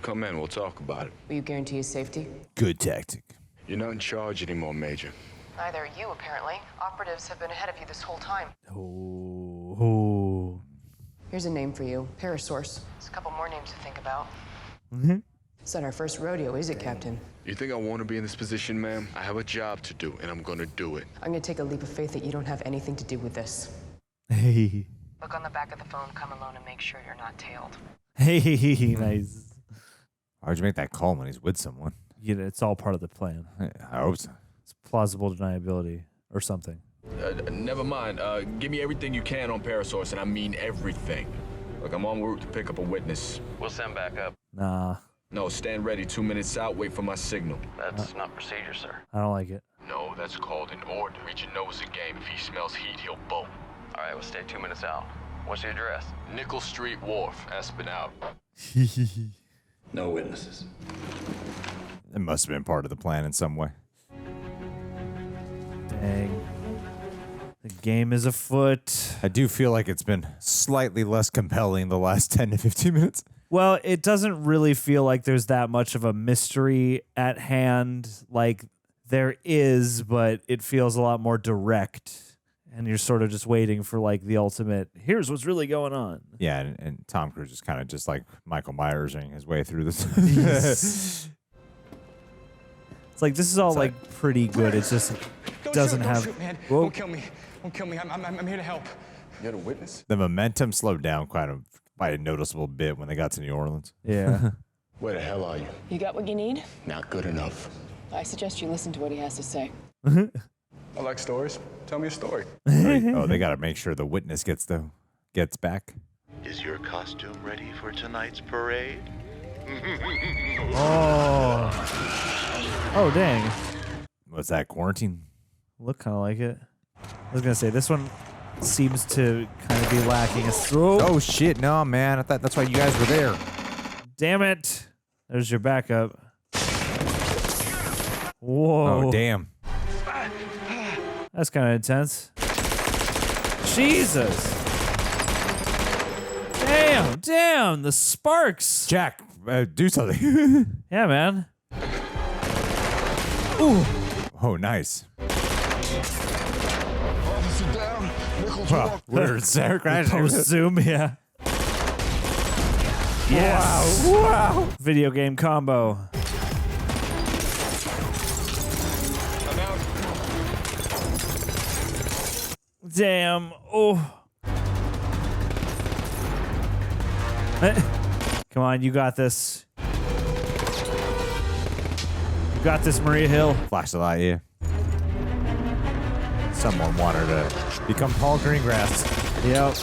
come in? We'll talk about it. Will you guarantee his safety? Good tactic. You're not in charge anymore, Major. Neither are you, apparently. Operatives have been ahead of you this whole time. Oh. Here's a name for you. Parasource. There's a couple more names to think about. Mm-hmm. It's not our first rodeo, is it, Captain? You think I want to be in this position, ma'am? I have a job to do, and I'm gonna do it. I'm gonna take a leap of faith that you don't have anything to do with this. Hey. Look on the back of the phone, come alone, and make sure you're not tailed. Hey, nice. Why'd you make that call when he's with someone? You know, it's all part of the plan. I hope so. It's plausible deniability or something. Never mind. Give me everything you can on Parasource, and I mean everything. Look, I'm en route to pick up a witness. We'll send back up. Nah, No, stand ready. 2 minutes out. Wait for my signal. That's not procedure, sir. I don't like it. No, that's called an order. Regent knows the game. If he smells heat, he'll bolt. All right, we'll stay 2 minutes out. What's the address? Nickel Street Wharf, Espinal. No witnesses. It must have been part of the plan in some way. Dang. The game is afoot. I do feel like it's been slightly less compelling the last 10 to 15 minutes. Well, it doesn't really feel like there's that much of a mystery at hand. Like there is, but it feels a lot more direct. And you're sort of just waiting for like the ultimate, here's what's really going on. Yeah, and Tom Cruise is kind of just like Michael Myers-ing his way through this. It's like, this is all like pretty good. It's just doesn't have. Don't shoot, man. Whoa. Don't kill me. Don't kill me. I'm here to help. You're the witness? The momentum slowed down by a noticeable bit when they got to New Orleans. Yeah. Where the hell are you? You got what you need? Not good enough. I suggest you listen to what he has to say. I like stories. Tell me a story. Oh, they got to make sure the witness gets back. Is your costume ready for tonight's parade? Oh, dang. What's that, quarantine? Look kind of like it. I was going to say, this one seems to kind of be lacking a throw. Oh, shit. No, man. I thought that's why you guys were there. Damn it. There's your backup. Whoa. Oh, damn. That's kind of intense. Jesus. Damn. The sparks. Jack, do something. Yeah, man. Ooh. Oh, nice. Officer down. Nichols Wow. We're Sarah crashing. Post zoom, yeah. Yes. Wow. Video game combo. Damn. Oh. Come on, you got this. You got this, Maria Hill. Flash the light, yeah. Someone wanted to become Paul Greengrass. Yep.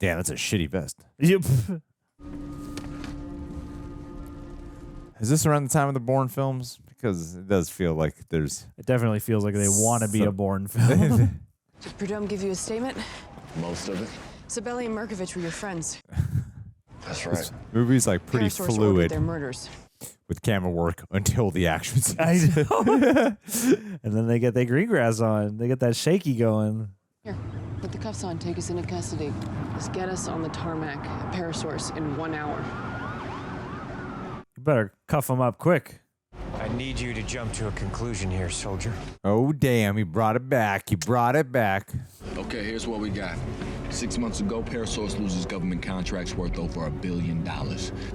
Damn, that's a shitty vest. Yep. Is this around the time of the Bourne films? Because it does feel like there's... It definitely feels like they want to be a Bourne film. Did Prudhomme give you a statement? Most of it. Sabelli and Merkovich were your friends. That's right. This movie's like pretty Parasource ordered fluid their murders. with camera work until the action scenes. I know. And then they get their green grass on. They get that shaky going. Here, put the cuffs on. Take us into custody. Just get us on the tarmac at Parasource in 1 hour. You better cuff them up quick. I need you to jump to a conclusion here, soldier. Oh, damn. He brought it back. Okay, here's what we got. 6 months ago, Parasource loses government contracts worth over $1 billion.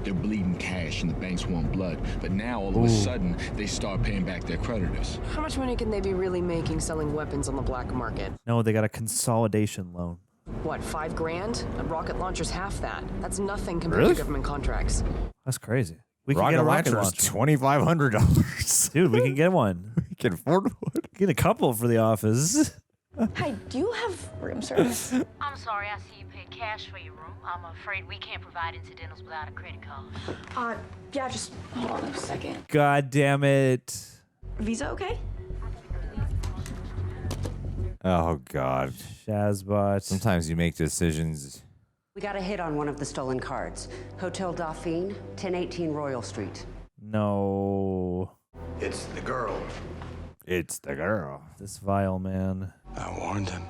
They're bleeding cash and the banks want blood. But now, all of a sudden, they start paying back their creditors. How much money can they be really making selling weapons on the black market? No, they got a consolidation loan. what, $5 grand? A rocket launcher's half that. That's nothing compared Really? to government contracts. That's crazy. We can Rocket get a rocket launcher is $2,500. Dude, we can get one. We can afford one. Get a couple for the office. Hi, do you have room service? I'm sorry, I see you paid cash for your room. I'm afraid we can't provide incidentals without a credit card. Yeah, just hold on a second. God damn it. Visa okay? Oh, God. Shazbot. Sometimes you make decisions. We got a hit on one of the stolen cards. Hotel Dauphine, 1018 Royal Street. No. It's the girl. It's the girl. This vile man. I warned him.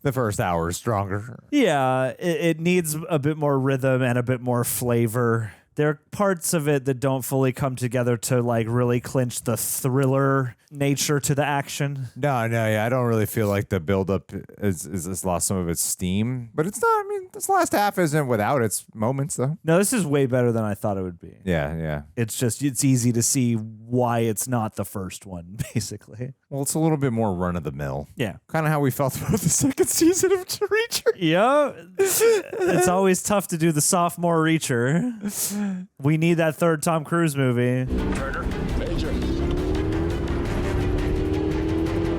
The first hour is stronger. Yeah, it needs a bit more rhythm and a bit more flavor. There are parts of it that don't fully come together to like really clinch the thriller nature to the action. No, yeah, I don't really feel like the buildup is lost some of its steam. But it's not, I mean, this last half isn't without its moments, though. No, this is way better than I thought it would be. Yeah. It's just, it's easy to see why it's not the first one, basically. Well, it's a little bit more run-of-the-mill. Yeah. Kind of how we felt about the second season of Reacher. Yeah. It's always tough to do the sophomore Reacher. We need that third Tom Cruise movie. Turner, Major.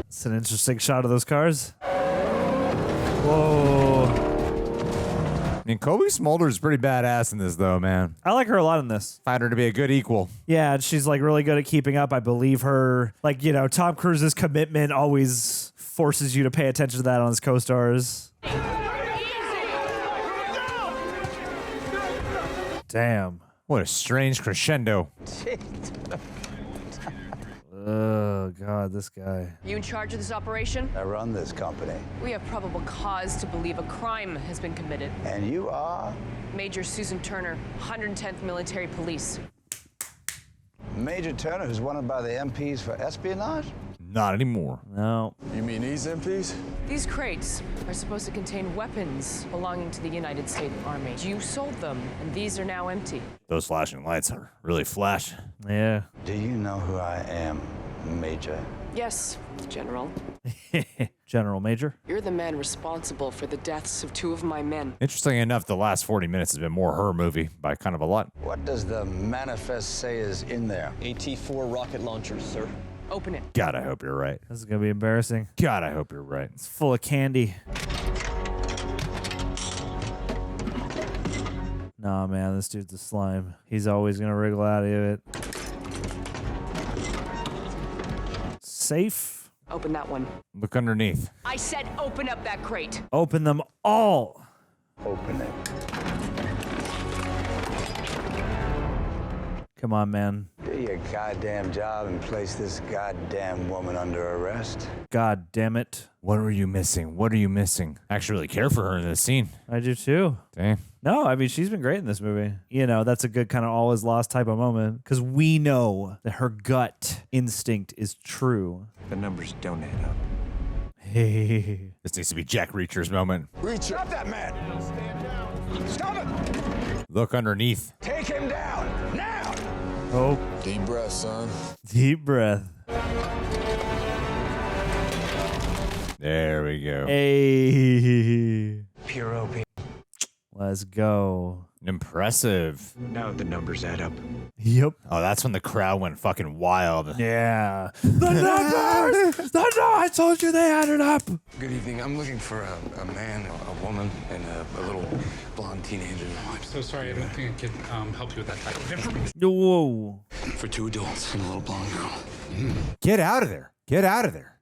It's an interesting shot of those cars. Whoa. I mean, Cobie Smulders is pretty badass in this, though, man. I like her a lot in this. Find her to be a good equal. Yeah, she's like really good at keeping up. I believe her. Like, you know, Tom Cruise's commitment always forces you to pay attention to that on his co-stars. Damn. What a strange crescendo. Oh, God, this guy. You in charge of this operation? I run this company. We have probable cause to believe a crime has been committed. And you are? Major Susan Turner, 110th Military Police. Major Turner, who's wanted by the MPs for espionage? Not anymore. No. You mean these MPs? These crates are supposed to contain weapons belonging to the United States Army. You sold them, and these are now empty. Those flashing lights are really flash. Yeah. Do you know who I am, Major? Yes, General. General Major. You're the man responsible for the deaths of 2 of my men. Interesting enough, the last 40 minutes has been more her movie by kind of a lot. What does the manifest say is in there? AT-4 rocket launchers, sir. Open it. God, I hope you're right. This is going to be embarrassing. God, I hope you're right. It's full of candy. Nah, man, this dude's a slime. He's always going to wriggle out of it. Safe. Open that one. Look underneath. I said open up that crate. Open them all. Open it. Come on, man. Do your goddamn job and place this goddamn woman under arrest. God damn it. What are you missing? What are you missing? I actually really care for her in this scene. I do too. Dang. No, I mean, she's been great in this movie. You know, that's a good kind of all is lost type of moment because we know that her gut instinct is true. The numbers don't add up. Hey. This needs to be Jack Reacher's moment. Reacher. Stop that man. Stand down. Stop it. Look underneath. Take him down. Now. Oh. Deep breath, son. Deep breath. There we go. Hey. Pure OP. Let's go. Impressive. Now the numbers add up. Yep. Oh, that's when the crowd went fucking wild. Yeah. The numbers! I told you they added up. Good evening. I'm looking for a man, a woman, and a little blonde teenager. Oh, I'm so sorry. I don't think I can help you with that type of information. Whoa. For 2 adults and a little blonde girl. Get out of there. Get out of there.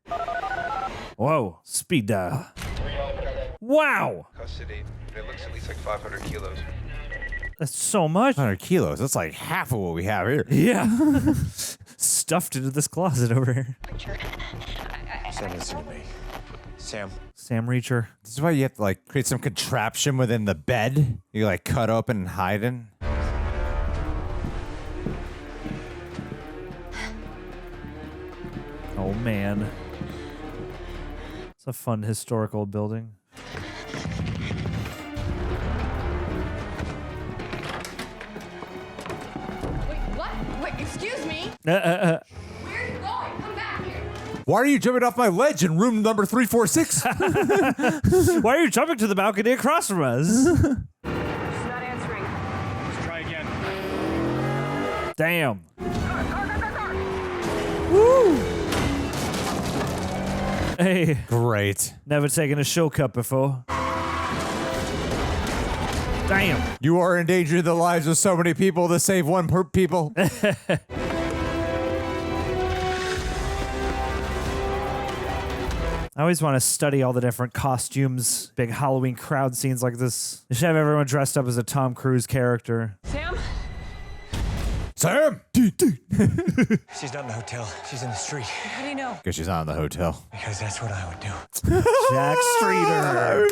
Whoa. Speed dial. Wow. Custody. It looks at least like 500 kilos. That's so much. 100 kilos. That's like half of what we have here. Yeah. Stuffed into this closet over here. Sam, listen to me. Sam. Sam Reacher. This is why you have to like create some contraption within the bed. You like cut open and hide in. Oh, man. It's a fun historical building. Wait, what? Wait, excuse me? Where are you going? Come back here. Why are you jumping off my ledge in room number 346? Why are you jumping to the balcony across from us? She's not answering. Let's try again. Damn. Woo! Hey. Great. Never taken a show cut before. Damn. You are endangering the lives of so many people to save one people. I always want to study all the different costumes, big Halloween crowd scenes like this. They should have everyone dressed up as a Tom Cruise character. Sam? Sam! She's not in the hotel. She's in the street. How do you know? Because she's not in the hotel. Because that's what I would do. Jack Streeter.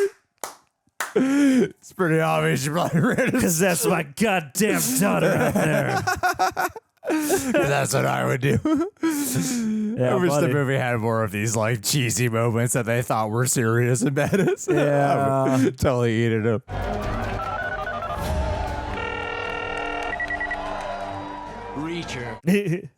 It's pretty obvious you probably read it. Because that's my goddamn daughter out there. That's what I would do. Yeah, I wish buddy. the movie had more of these like cheesy moments that they thought were serious and badass. Yeah. I would totally eat it up. Reacher,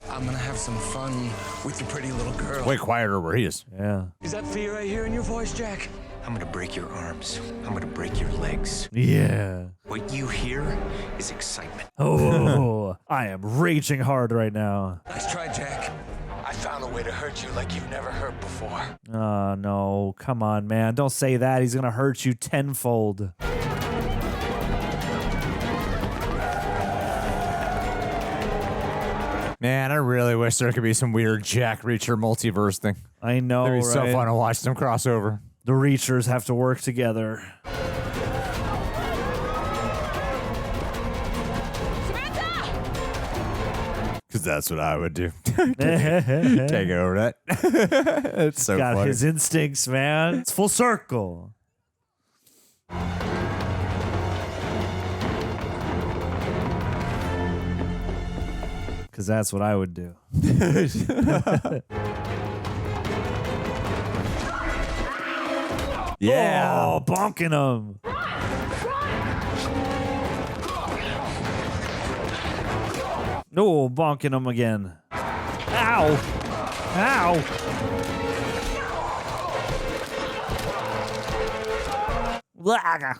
I'm gonna have some fun with your pretty little girl. Way quieter where he is. Yeah. Is that fear I hear in your voice, Jack? I'm gonna break your arms. I'm gonna break your legs. Yeah. What you hear is excitement. Oh, I am raging hard right now. Nice try, Jack. I found a way to hurt you like you've never hurt before. Oh, no. Come on, man. Don't say that. He's going to hurt you tenfold. Man, I really wish there could be some weird Jack Reacher multiverse thing. I know, It'd be so right? fun to watch them crossover. The Reachers have to work together. Because that's what I would do. Take over that. It's so Got funny. his instincts, man. It's full circle. Because that's what I would do. Yeah. Oh, bonking him. No, bonking him again. Ow. Ow. Blah.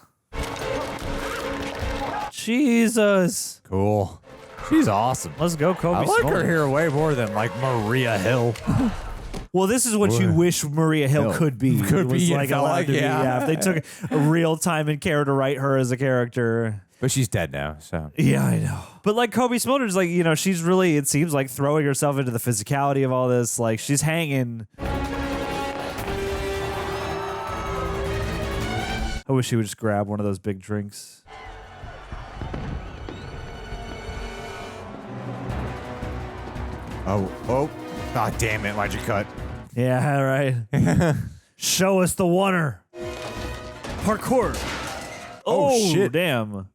Jesus. Cool. She's awesome. Let's go, Cobie I like her Smulders. here way more than like Maria Hill. Well, this is what you wish Maria Hill could be. Could It was be, it like felt allowed like, to be. yeah. Yeah, if they took a real time and care to write her as a character. But she's dead now, so. Yeah, I know. But like Cobie Smulders, like, you know, she's really, it seems like throwing herself into the physicality of all this. Like, she's hanging. I wish she would just grab one of those big drinks. Oh. God damn it. Why'd you cut? Yeah, right. Show us the oneer. Parkour. Oh, shit. Damn.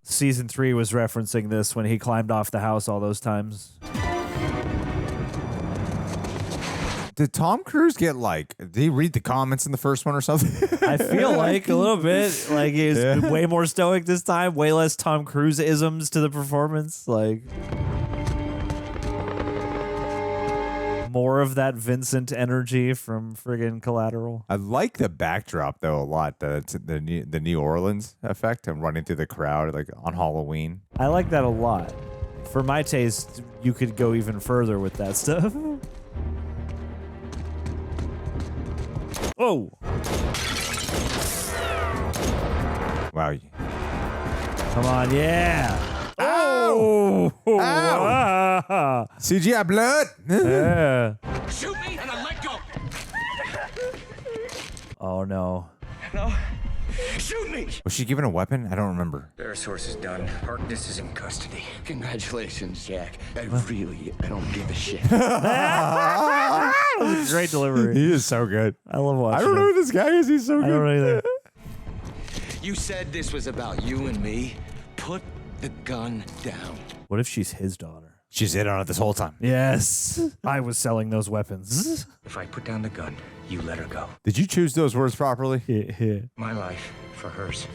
Season 3 was referencing this when he climbed off the house all those times. Did Tom Cruise get like, did he read the comments in the first one or something? I feel like a little bit. Like he was way more stoic this time, way less Tom Cruise isms to the performance. Like more of that Vincent energy from friggin' Collateral. I like the backdrop though a lot. The New Orleans effect and running through the crowd like on Halloween. I like that a lot. For my taste, you could go even further with that stuff. Oh! Wow. Come on, yeah! Ow! Oh! Ow! CGI blood! Yeah. Shoot me and I let go. Oh no. No. Shoot me. Was she given a weapon? I don't remember. Bear source is done. Harkness is in custody. Congratulations, Jack. I don't give a shit. That was a great delivery. He is so good. I love watching I don't know him. who this guy is. He's so good. I don't know either. You said this was about you and me. Put the gun down. What if she's his daughter? She's in on it this whole time. Yes. I was selling those weapons. If I put down the gun, you let her go. Did you choose those words properly? Yeah. My life for hers.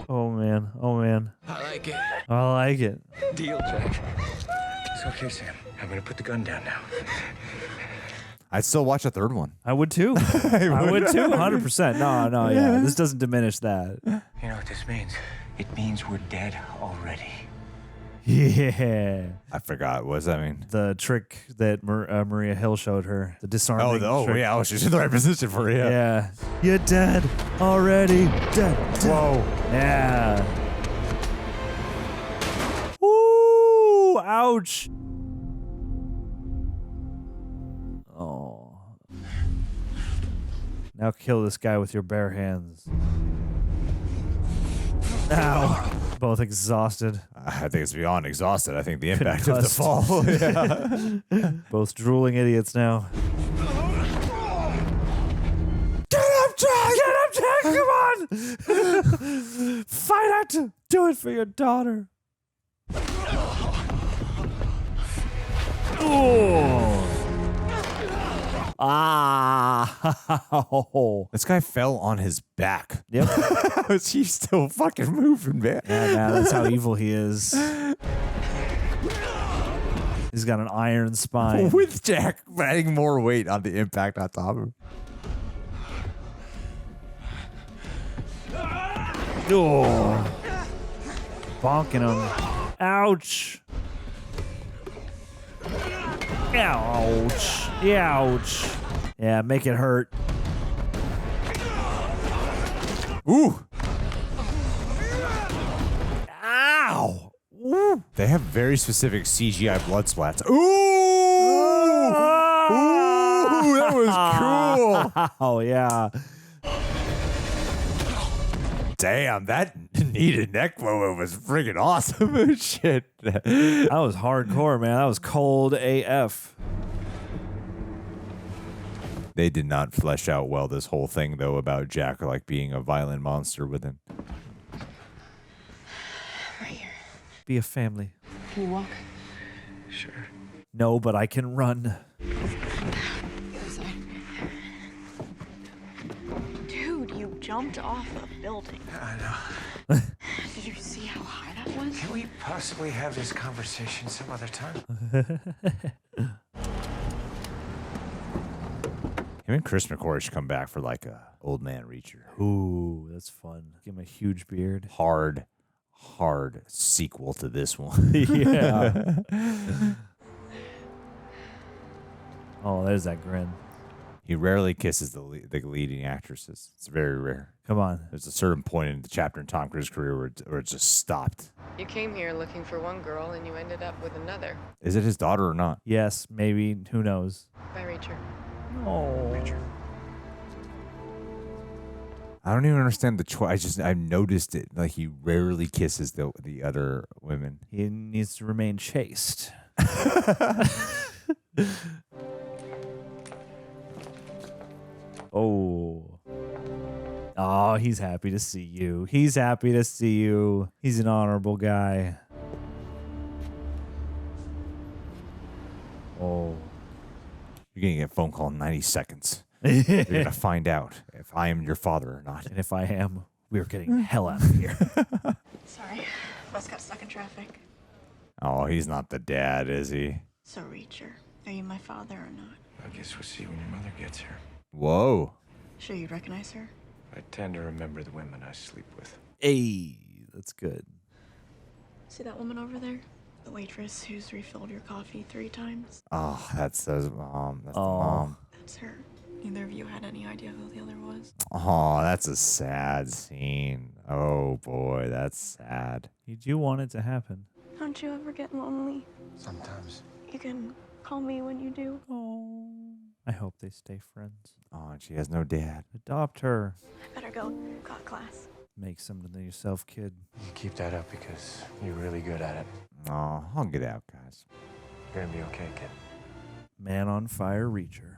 Oh man. Oh man. I like it. I like it. Deal, Jack. It's okay, Sam. I'm gonna put the gun down now. I'd still watch a third one. I would too. I would too. 100%. No, yeah. This doesn't diminish that. You know what this means? It means we're dead already. Yeah. I forgot. What does that mean? The trick that Maria Hill showed her. The disarming trick. Yeah. Oh, she's in the right position for it. Yeah. You're dead already. Dead. Whoa. Yeah. Woo! Ouch. Oh. Now kill this guy with your bare hands. Ow. Both exhausted. I think it's beyond exhausted. I think the impact of the fall. Yeah. Both drooling idiots now. Get up, Jack! Get up, Jack! Come on! Fight out to do it for your daughter. Oh. Ah. This guy fell on his back. Yep. How is he still fucking moving, man? Yeah, man, that's how evil he is. He's got an iron spine. With Jack adding more weight on the impact on top of him. Oh. Bonking him. Ouch. Ouch. Ouch. Yeah, make it hurt. Ooh. Ow. Ooh. They have very specific CGI blood splats. Ooh. Ooh, that was cool. Oh, yeah. Damn, that needed neck moment was freaking awesome. Shit. That was hardcore, man. That was cold AF. They did not flesh out well this whole thing, though, about Jack like being a violent monster with him. Right here. Be a family. Can you walk? Sure. No, but I can run. The other side. Dude, you jumped off a building. I know. Did you see how high that was? Can we possibly have this conversation some other time? Him and Chris McCoy should come back for like a old man reacher. Ooh, that's fun. Give him a huge beard. Hard sequel to this one. Yeah. Oh, there's that grin. He rarely kisses the leading actresses. It's very rare. Come on. There's a certain point in the chapter in Tom Cruise's career where it just stopped. You came here looking for one girl and you ended up with another. Is it his daughter or not? Yes, maybe. Who knows? Bye, Reacher. Oh. Reacher. I don't even understand the choice. I've noticed it. Like he rarely kisses the other women. He needs to remain chaste. Oh. Oh, he's happy to see you. He's happy to see you. He's an honorable guy. Oh. You're going to get a phone call in 90 seconds. You're going to find out if I am your father or not. And if I am, we're getting the hell out of here. Sorry, bus got stuck in traffic. Oh, he's not the dad, is he? So, Reacher, are you my father or not? I guess we'll see when your mother gets here. Whoa. Sure you'd recognize her? I tend to remember the women I sleep with. Hey, that's good. See that woman over there? The waitress who's refilled your coffee 3 times? Oh, that's his mom. That's the mom. That's her. Neither of you had any idea who the other was. Oh, that's a sad scene. Oh, boy, that's sad. Did you want it to happen? Don't you ever get lonely? Sometimes. You can call me when you do. Oh. I hope they stay friends. Oh, and she has no dad. Adopt her. I better go. Got class. Make something of yourself, kid. You keep that up because you're really good at it. Oh, I'll get out, guys. You're gonna be okay, kid. Man on fire Reacher.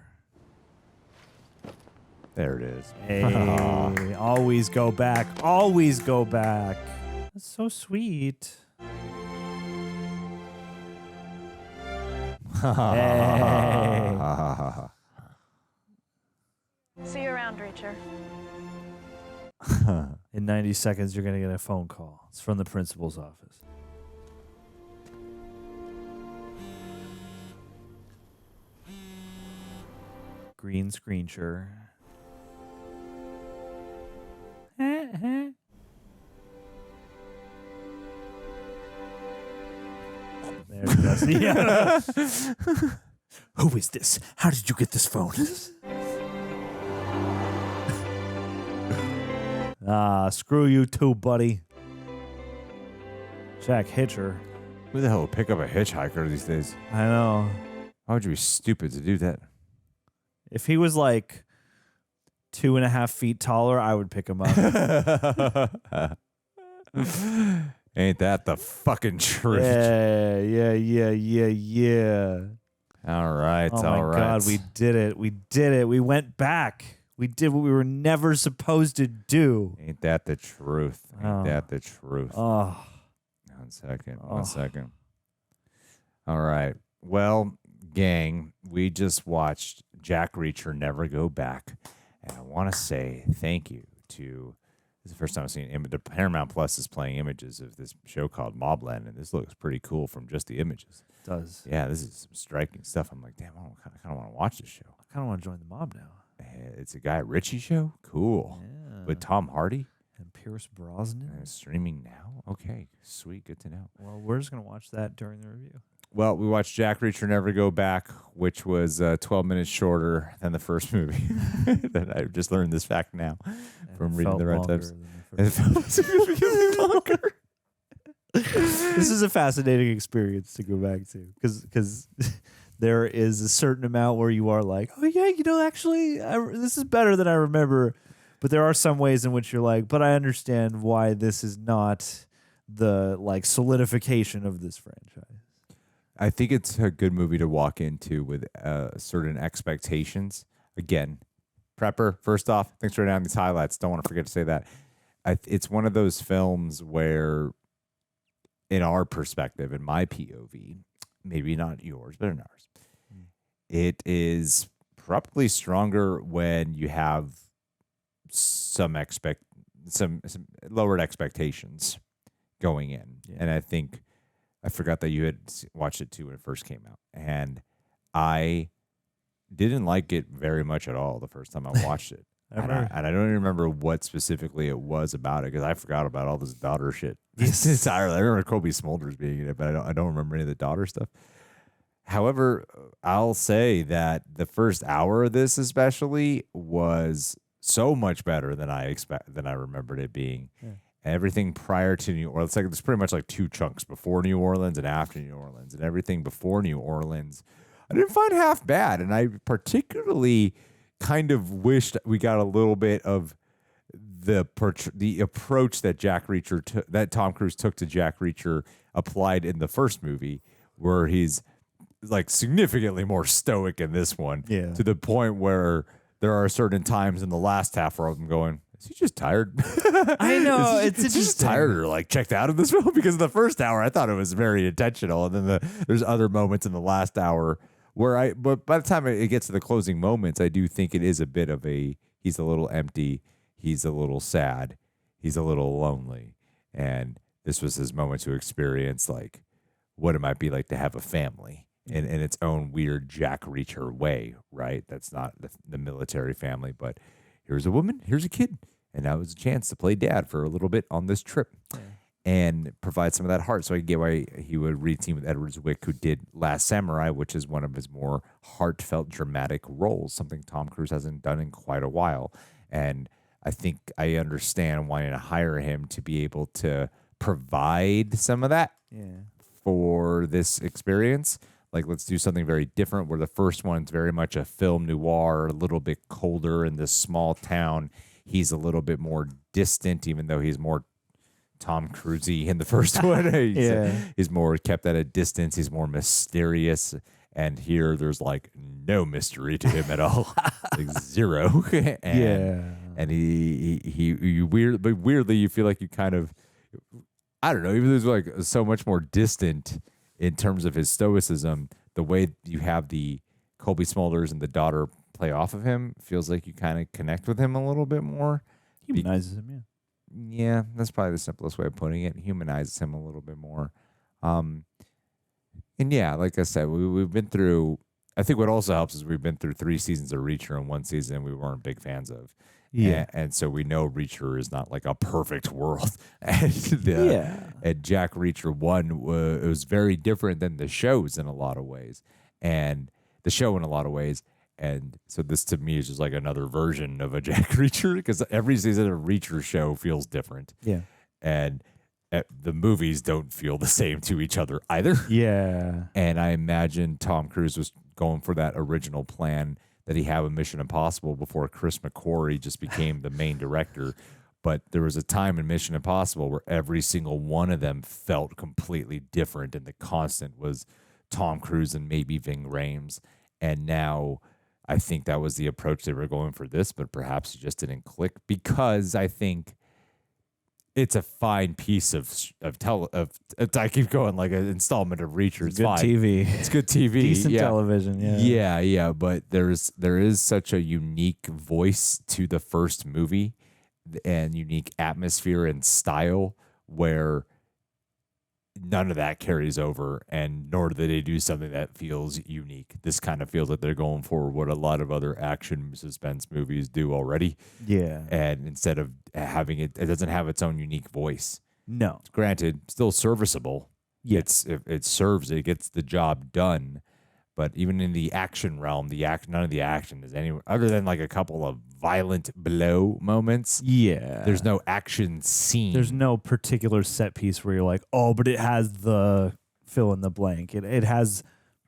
There it is. Hey, always go back. Always go back. That's so sweet. Hey. See you around, Reacher. In 90 seconds, you're going to get a phone call. It's from the principal's office. green screenshot. There it goes. Yeah. Who is this? How did you get this phone? Screw you too, buddy. Jack Hitcher. Who the hell would pick up a hitchhiker these days? I know. Why would you be stupid to do that? If he was like 2.5 feet taller, I would pick him up. Ain't that the fucking truth? Yeah. All right, Oh my God, we did it. We did it. We went back. We did what we were never supposed to do. Ain't that the truth? Ain't that the truth? Oh. 1 second. 1 second. All right. Well, gang, we just watched Jack Reacher Never Go Back. And I want to say thank you to, this is the first time I've seen, the Paramount Plus is playing images of this show called Mobland, and this looks pretty cool from just the images. It does. Yeah, this is some striking stuff. I'm like, damn, I kind of want to watch this show. I kind of want to join the mob now. It's a Guy Ritchie show? Cool. Yeah. With Tom Hardy? And Pierce Brosnan? And it's streaming now? Okay, sweet. Good to know. Well, we're just going to watch that during the review. Well, we watched Jack Reacher Never Go Back, which was 12 minutes shorter than the first movie. I just learned this fact now from reading the Red Times. It felt significantly longer. This is a fascinating experience to go back to because there is a certain amount where you are like, oh yeah, actually, this is better than I remember. But there are some ways in which you're like, but I understand why this is not the like solidification of this franchise. I think it's a good movie to walk into with certain expectations. Again, prepper, first off, thanks for down these highlights. Don't want to forget to say that. It's one of those films where, in our perspective, in my POV, maybe not yours, but in ours, it is probably stronger when you have some lowered expectations going in. Yeah. And I think I forgot that you had watched it too when it first came out, and I didn't like it very much at all the first time I watched it. And I don't even remember what specifically it was about it because I forgot about all this daughter shit entirely. I remember Cobie Smulders being in it, but I don't remember any of the daughter stuff. However, I'll say that the first hour of this especially was so much better than I remembered it being. Yeah. Everything prior to New Orleans, there's pretty much like two chunks, before New Orleans and after New Orleans, and everything before New Orleans I didn't find half bad, and I particularly kind of wished we got a little bit of the approach that Jack Reacher that Tom Cruise took to Jack Reacher applied in the first movie, where he's like significantly more stoic in this one, to the point where there are certain times in the last half where I'm going, is he just tired? I know. It's just tired or like checked out of this film, because the first hour I thought it was very intentional, and then there's other moments in the last hour where but by the time it gets to the closing moments, I do think it is a bit of he's a little empty, he's a little sad, he's a little lonely, and this was his moment to experience like what it might be like to have a family in its own weird Jack Reacher way, right? That's not the military family, but here's a woman, here's a kid, and that was a chance to play dad for a little bit on this trip. And provide some of that heart. So I get why he would reteam with Edward Zwick, who did Last Samurai, which is one of his more heartfelt, dramatic roles, something Tom Cruise hasn't done in quite a while. And I think I understand wanting to hire him to be able to provide some of that for this experience. Like, let's do something very different, where the first one's very much a film noir, a little bit colder in this small town. He's a little bit more distant, even though he's more Tom Cruise-y in the first one. He's more kept at a distance. He's more mysterious. And here there's like no mystery to him at all. Like zero. And he weirdly you feel like you kind of, I don't know, even though he's like so much more distant in terms of his stoicism, the way you have the Cobie Smulders and the daughter play off of him feels like you kind of connect with him a little bit more. Humanizes him, Yeah, that's probably the simplest way of putting it. Humanizes him a little bit more. And yeah, like I said, we've been through I think what also helps is we've been through 3 seasons of Reacher and 1 season we weren't big fans of. Yeah. And so we know Reacher is not like a perfect world. And and Jack Reacher 1 it was very different than the shows in a lot of ways. And the show in a lot of ways. And so this to me is just like another version of a Jack Reacher, because every season of Reacher show feels different. Yeah. And the movies don't feel the same to each other either. Yeah. And I imagine Tom Cruise was going for that original plan that he had with Mission Impossible before Chris McQuarrie just became the main director. But there was a time in Mission Impossible where every single one of them felt completely different, and the constant was Tom Cruise and maybe Ving Rhames. And now I think that was the approach they were going for this, but perhaps it just didn't click, because I think it's a fine piece I keep going like an installment of Reacher. It's good fine. TV. It's good TV. Decent television. Yeah. Yeah. But there is such a unique voice to the first movie and unique atmosphere and style where none of that carries over, and nor do they do something that feels unique. This kind of feels like they're going for what a lot of other action suspense movies do already. Yeah. And instead of having it doesn't have its own unique voice. No. Granted, still serviceable. Yeah. It serves, it gets the job done. But even in the action realm, none of the action is anywhere other than like a couple of violent blow moments. Yeah. There's no action scene. There's no particular set piece where you're like, oh, but it has the fill in the blank. It has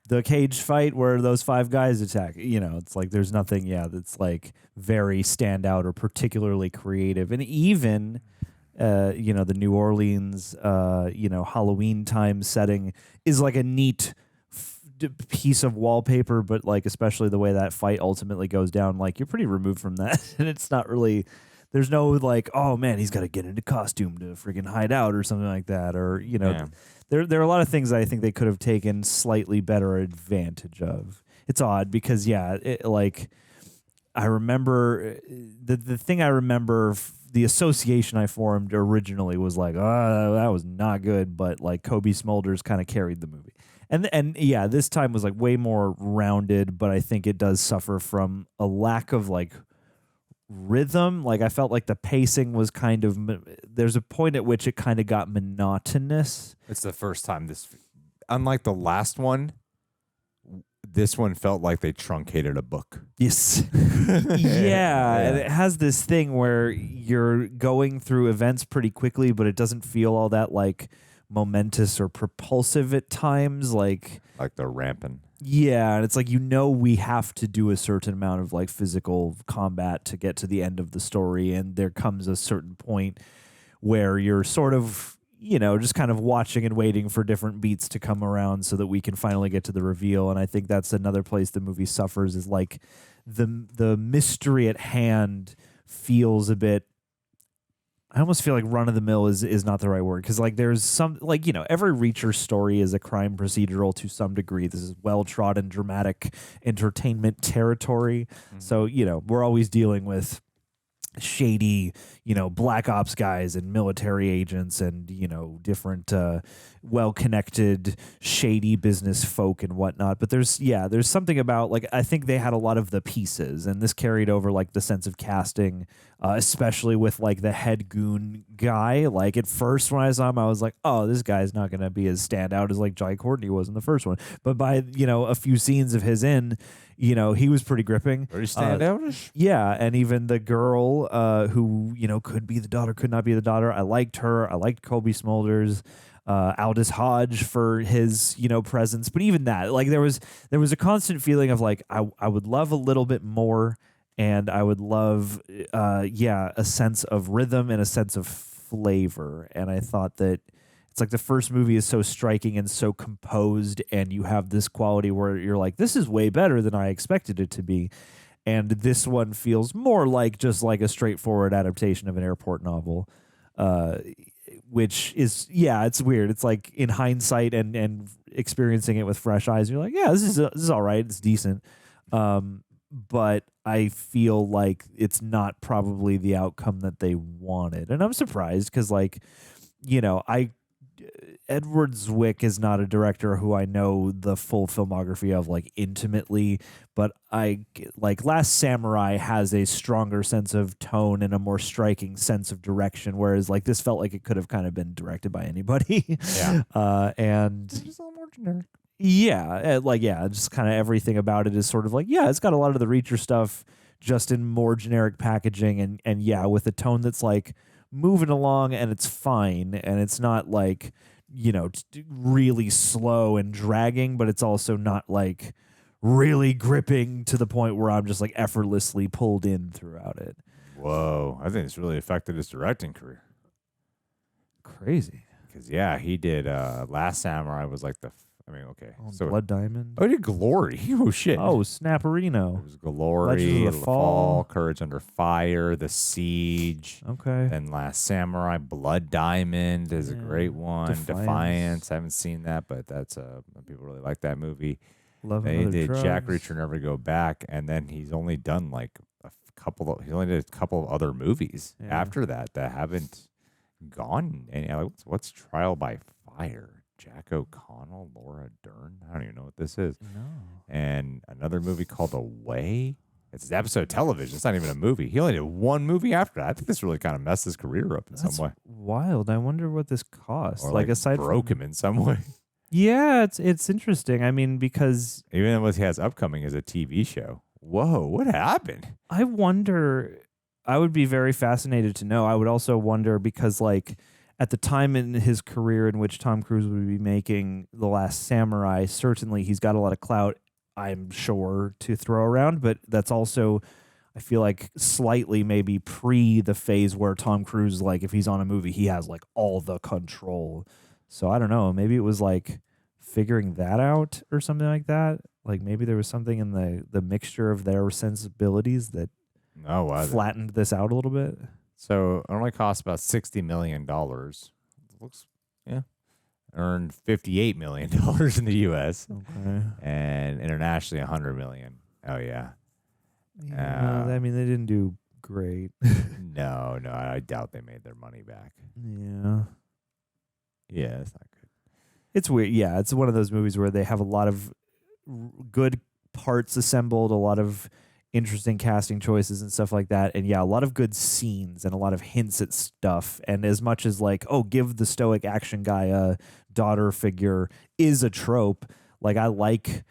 the cage fight where those 5 guys attack. You know, it's like there's nothing, that's like very standout or particularly creative. And even, the New Orleans, Halloween time setting is like a neat piece of wallpaper, but like especially the way that fight ultimately goes down, like you're pretty removed from that. And it's not really, there's no like, oh man, he's got to get into costume to freaking hide out or something like that. Or, there are a lot of things that I think they could have taken slightly better advantage of. It's odd because I remember the thing I remember, the association I formed originally was like, oh, that was not good, but like Cobie Smulders kind of carried the movie. And this time was like way more rounded, but I think it does suffer from a lack of like rhythm. Like I felt like the pacing was kind of, there's a point at which it kind of got monotonous. It's the first time unlike the last one, this one felt like they truncated a book. Yes. Yeah. And it has this thing where you're going through events pretty quickly, but it doesn't feel all that like momentous or propulsive at times, like they're ramping. Yeah, and it's like, we have to do a certain amount of like physical combat to get to the end of the story, and there comes a certain point where you're sort of, just kind of watching and waiting for different beats to come around so that we can finally get to the reveal. And I think that's another place the movie suffers, is like the mystery at hand feels a bit, I almost feel like run-of-the-mill is not the right word, because like there's some, like, every Reacher story is a crime procedural to some degree. This is well-trodden dramatic entertainment territory. Mm-hmm. So, we're always dealing with shady, black ops guys and military agents and, different well-connected shady business folk and whatnot. But there's something about, like, I think they had a lot of the pieces, and this carried over like the sense of casting, especially with like the head goon guy. Like at first when I saw him, I was like, oh, this guy's not going to be as standout as like Jai Courtney was in the first one. But by, a few scenes of his he was pretty gripping. Very standoutish. Yeah, and even the girl who, could be the daughter, could not be the daughter. I liked her. I liked Cobie Smulders. Aldis Hodge for his, presence. But even that, like there was a constant feeling of like, I would love a little bit more, and I would love, a sense of rhythm and a sense of flavor. And I thought that it's like the first movie is so striking and so composed, and you have this quality where you're like, this is way better than I expected it to be. And this one feels more like just like a straightforward adaptation of an airport novel, which is, it's weird. It's like in hindsight and experiencing it with fresh eyes, you're like, this is all right. It's decent. But I feel like it's not probably the outcome that they wanted. And I'm surprised because, like, Edward Zwick is not a director who I know the full filmography of like intimately, but I like Last Samurai has a stronger sense of tone and a more striking sense of direction, whereas like this felt like it could have kind of been directed by anybody. Yeah. And It's just a little more generic. yeah, just kind of everything about it is sort of like, yeah, it's got a lot of the Reacher stuff just in more generic packaging and yeah, with a tone that's like moving along and it's fine and it's not like, you know, really slow and dragging, but it's also not like really gripping to the point where I'm just like effortlessly pulled in throughout it. Whoa. I think it's really affected his directing career. Crazy. Because, yeah, he did Last Samurai was like Blood Diamond. Oh, he did Glory. Oh, shit. Oh, Snapperino. It was Glory, Legends of the Fall. Courage Under Fire, The Siege. Okay. Then Last Samurai, Blood Diamond is a great one. Defiance. I haven't seen that, but that's people really like that movie. Love They and Other did Jack Drugs. Reacher Never Go Back, and then he's only done like he only did a couple of other movies after that haven't gone. And what's Trial by Fire? Jack O'Connell, Laura Dern. I don't even know what this is. No. And another movie called Away. It's an episode of television. It's not even a movie. He only did one movie after that. I think this really kind of messed his career up in some way. Wild. I wonder what this cost. Or like aside broke him in some way. Yeah, it's interesting. I mean, because even what he has upcoming is a TV show. Whoa, what happened? I wonder. I would be very fascinated to know. I would also wonder because like at the time in his career in which Tom Cruise would be making The Last Samurai, certainly he's got a lot of clout, I'm sure, to throw around, but that's also, I feel like, slightly maybe pre the phase where Tom Cruise, like, if he's on a movie, he has, like, all the control. So I don't know. Maybe it was, like, figuring that out or something like that. Like, maybe there was something in the mixture of their sensibilities that flattened this out a little bit. So it only cost about $60 million. Looks, earned $58 million in the U.S. Okay. And internationally, $100 million. Oh, yeah. I mean, they didn't do great. No, I doubt they made their money back. Yeah. Yeah, it's not good. It's weird. Yeah, it's one of those movies where they have a lot of good parts assembled, a lot of interesting casting choices and stuff like that. And yeah, a lot of good scenes and a lot of hints at stuff. And as much as like, oh, give the stoic action guy a daughter figure is a trope. Like I like,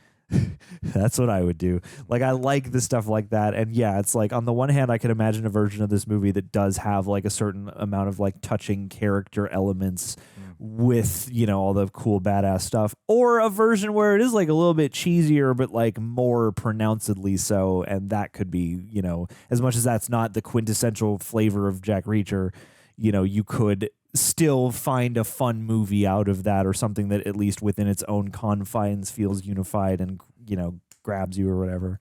that's what I would do. Like I like the stuff like that. And yeah, it's like on the one hand, I can imagine a version of this movie that does have like a certain amount of like touching character elements with, you know, all the cool badass stuff, or a version where it is like a little bit cheesier but like more pronouncedly so, and that could be, you know, as much as that's not the quintessential flavor of Jack Reacher, you know, you could still find a fun movie out of that, or something that at least within its own confines feels unified and, you know, grabs you or whatever.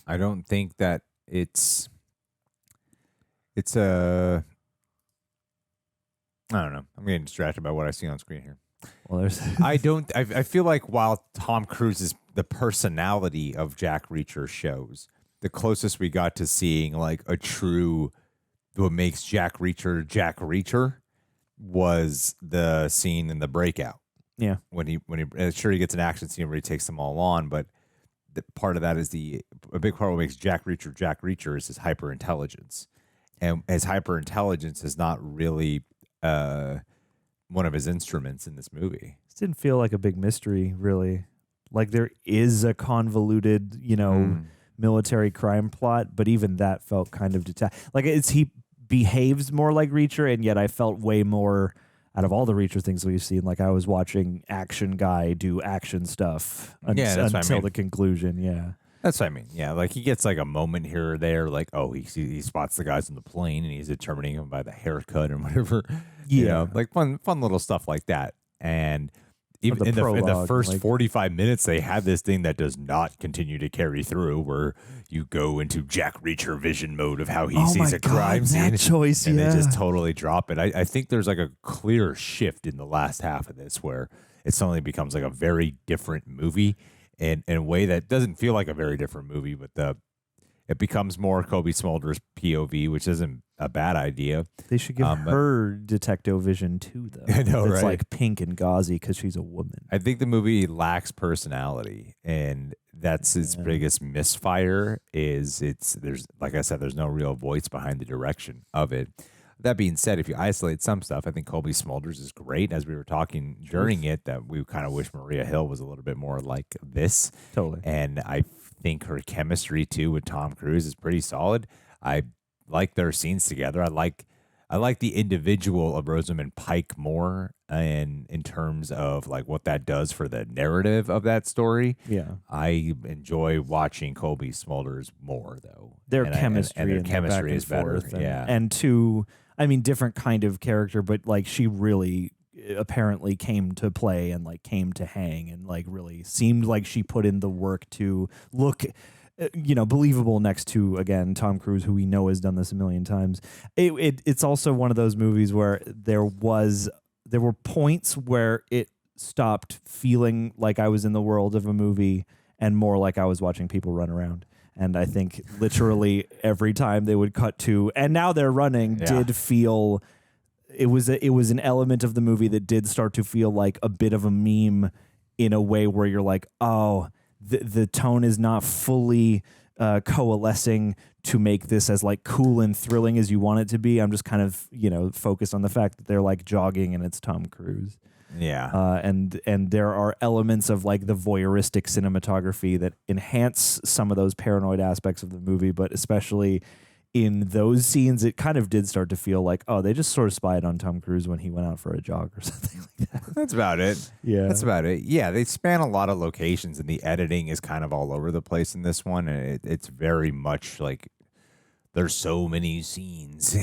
I don't think that it's a I don't know. I'm getting distracted by what I see on screen here. Well, there's I feel like while Tom Cruise is the personality of Jack Reacher shows, the closest we got to seeing like a true what makes Jack Reacher was the scene in The Breakout. Yeah. When he sure he gets an action scene where he takes them all on, but the part of that is a big part of what makes Jack Reacher is his hyper intelligence. And his hyper intelligence is not really one of his instruments in this movie. This didn't feel like a big mystery, really. Like there is a convoluted, you know, military crime plot, but even that felt kind of detached. Like he behaves more like Reacher, and yet I felt way more out of all the Reacher things we've seen. Like I was watching action guy do action stuff until the conclusion. Yeah. That's what I mean. Yeah, like he gets like a moment here or there, like, oh, he spots the guys on the plane and he's determining them by the haircut and whatever. You know, like fun little stuff like that. And even in the first 45 minutes, they had this thing that does not continue to carry through, where you go into Jack Reacher vision mode of how he sees a crime scene. Choice, and they just totally drop it. I think there's like a clear shift in the last half of this where it suddenly becomes like a very different movie. In a way that doesn't feel like a very different movie, but it becomes more Cobie Smulders POV, which isn't a bad idea. They should give her detective vision too, though. I know, it's right? like pink and gauzy because she's a woman. I think the movie lacks personality, and that's its biggest misfire. There's like I said, there's no real voice behind the direction of it. That being said, if you isolate some stuff, I think Cobie Smulders is great. As we were talking during it, that we kind of wish Maria Hill was a little bit more like this. Totally. And I think her chemistry too with Tom Cruise is pretty solid. I like their scenes together. I like the individual of Rosamund Pike more, and in terms of like what that does for the narrative of that story. Yeah. I enjoy watching Cobie Smulders more though. Their And chemistry their and chemistry back is and better. forth and, Yeah. and two, I mean, different kind of character, but like she really apparently came to play and like came to hang and like really seemed like she put in the work to look believable next to, again, Tom Cruise, who we know has done this a million times. It's also one of those movies where there were points where it stopped feeling like I was in the world of a movie and more like I was watching people run around. And I think literally every time they would cut to, and now they're running, did feel it was an element of the movie that did start to feel like a bit of a meme in a way where you're like, oh, the tone is not fully coalescing to make this as like cool and thrilling as you want it to be. I'm just kind of, focused on the fact that they're like jogging and it's Tom Cruise. Yeah. And there are elements of like the voyeuristic cinematography that enhance some of those paranoid aspects of the movie, but especially in those scenes, it kind of did start to feel like, oh, they just sort of spied on Tom Cruise when he went out for a jog or something like that. That's about it. Yeah. That's about it. Yeah, they span a lot of locations, and the editing is kind of all over the place in this one. And it's very much like there's so many scenes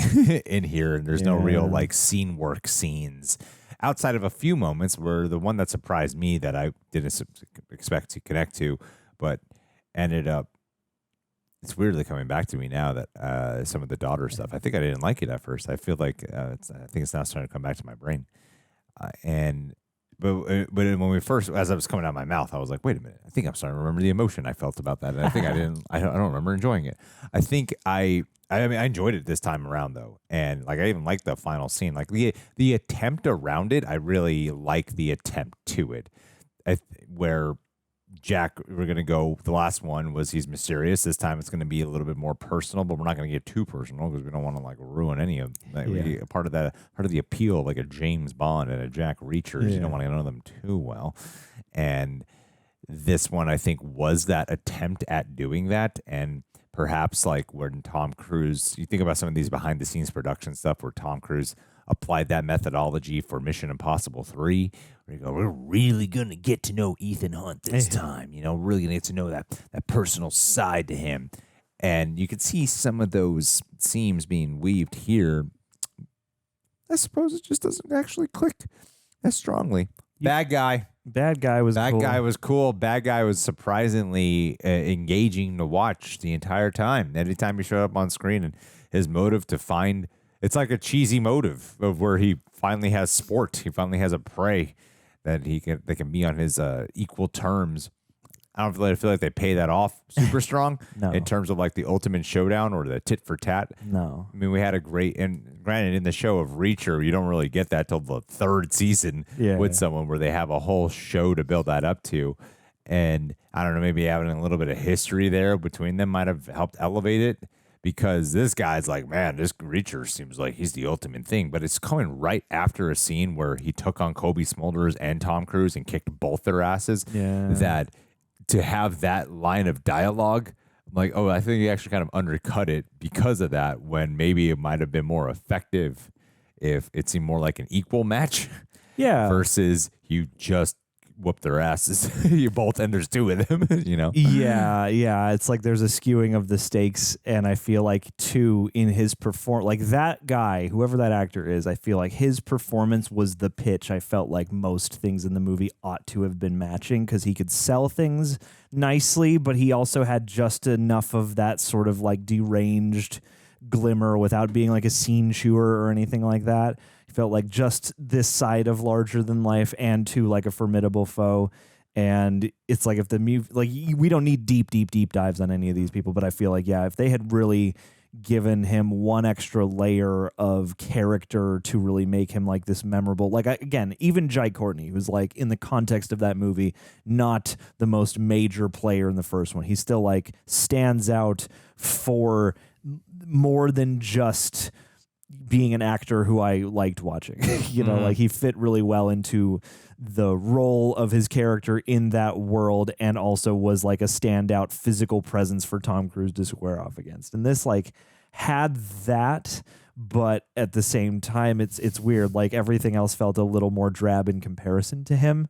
in here, and there's no real like scene work scenes outside of a few moments where the one that surprised me that I didn't expect to connect to, but ended up, it's weirdly coming back to me now that some of the daughter stuff, I think I didn't like it at first. I feel like I think it's now starting to come back to my brain. But when we first, as I was coming out of my mouth, I was like, wait a minute, I think I'm starting to remember the emotion I felt about that. And I think I don't remember enjoying it. I think I enjoyed it this time around though. And like, I even liked the final scene, like the attempt around it. I really like the attempt to it, where Jack, we're going to go, the last one was he's mysterious. This time it's going to be a little bit more personal, but we're not going to get too personal because we don't want to like ruin any of part of the appeal of like a James Bond and a Jack Reacher is you don't want to know them too well. And this one, I think, was that attempt at doing that. And perhaps like when Tom Cruise, you think about some of these behind the scenes production stuff where Tom Cruise applied that methodology for Mission Impossible 3, where you go, we're really going to get to know Ethan Hunt this time, really going to get to know that personal side to him. And you can see some of those seams being weaved here. I suppose it just doesn't actually click as strongly. Bad guy was cool. Bad guy was surprisingly engaging to watch the entire time. Anytime he showed up on screen, and his motive to find, it's like a cheesy motive of where he finally has sport. He finally has a prey that they can be on his equal terms. I don't feel like they pay that off super strong in terms of like the ultimate showdown or the tit for tat. No. I mean, we had a great, and granted, in the show of Reacher, you don't really get that till the third season with someone where they have a whole show to build that up to. And I don't know, maybe having a little bit of history there between them might have helped elevate it, because this guy's like, man, this Reacher seems like he's the ultimate thing. But it's coming right after a scene where he took on Cobie Smulders and Tom Cruise and kicked both their asses. Yeah. That to have that line of dialogue, I'm like, oh, I think he actually kind of undercut it because of that, when maybe it might have been more effective if it seemed more like an equal match. Yeah. Versus you just whoop their asses. You both enders two with him, Yeah. It's like there's a skewing of the stakes, and I feel like too in his like that guy, whoever that actor is, I feel like his performance was the pitch I felt like most things in the movie ought to have been matching, because he could sell things nicely, but he also had just enough of that sort of like deranged glimmer without being like a scene chewer or anything like that. Felt like just this side of larger than life, and to like a formidable foe. And it's like if the we don't need deep dives on any of these people, but I feel like, yeah, if they had really given him one extra layer of character to really make him like this memorable, like again, even Jai Courtney, who's like in the context of that movie, not the most major player in the first one. He still like stands out for more than just being an actor who I liked watching. You know, like he fit really well into the role of his character in that world, and also was like a standout physical presence for Tom Cruise to square off against. And this like had that, but at the same time, it's weird. Like everything else felt a little more drab in comparison to him.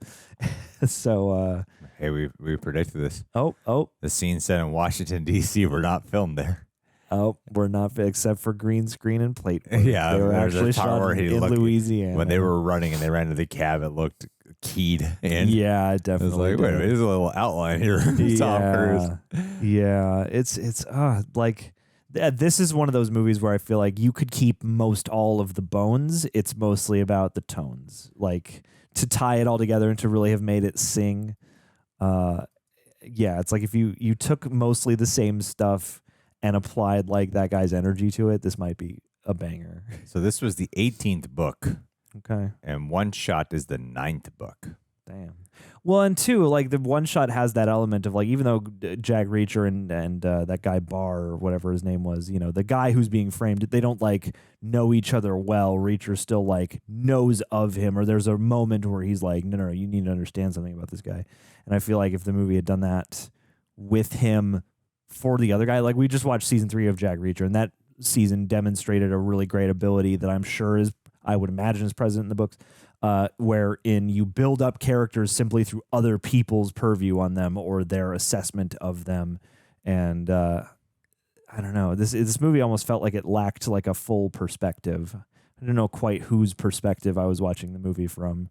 So, hey, we predicted this. Oh, the scene set in Washington D.C. were not filmed there. Oh, we're not, except for green screen and plate. Yeah, they were actually shot in Louisiana. When they were running and they ran to the cab, it looked keyed in. Yeah, it definitely. It was like, wait a minute, there's a little outline here. Tom Cruise. Yeah, it's like this is one of those movies where I feel like you could keep most all of the bones. It's mostly about the tones, like to tie it all together and to really have made it sing. Yeah, it's like if you took mostly the same stuff and applied like that guy's energy to it, this might be a banger. So this was the 18th book. Okay. And One Shot is the 9th book. Damn. Well, and two, like the One Shot has that element of like, even though Jack Reacher and that guy Barr or whatever his name was, you know, the guy who's being framed, they don't like know each other well. Reacher still like knows of him, or there's a moment where he's like, no, you need to understand something about this guy. And I feel like if the movie had done that with him for the other guy, like we just watched season 3 of Jack Reacher, and that season demonstrated a really great ability that I'm sure I would imagine is present in the books, wherein you build up characters simply through other people's purview on them or their assessment of them. And I don't know, this movie almost felt like it lacked like a full perspective. I don't know quite whose perspective I was watching the movie from.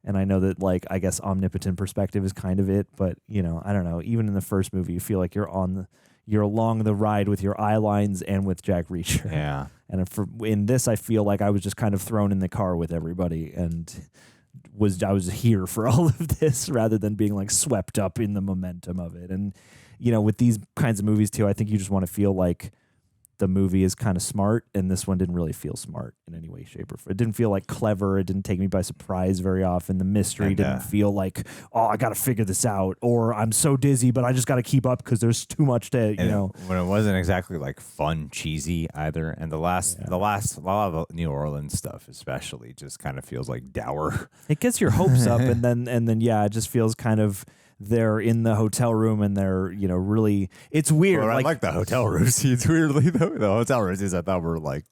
And I know that, like, I guess omnipotent perspective is kind of it, but you know, I don't know. Even in the first movie, you feel like you're along the ride with your eye lines and with Jack Reacher. Yeah. And in this, I feel like I was just kind of thrown in the car with everybody, and I was here for all of this rather than being like swept up in the momentum of it. And you know, with these kinds of movies too, I think you just want to feel like the movie is kind of smart, and this one didn't really feel smart in any way, shape, or form. It didn't feel like clever. It didn't take me by surprise very often. The mystery didn't feel like, oh, I got to figure this out, or I'm so dizzy, but I just got to keep up because there's too much to, you know. When it wasn't exactly like fun, cheesy either. And a lot of the New Orleans stuff especially just kind of feels like dour. It gets your hopes up, and then yeah, it just feels kind of, they're in the hotel room and they're, you know, really, it's weird. Well, I like the hotel room scenes. Weirdly though, the hotel room scenes I thought were like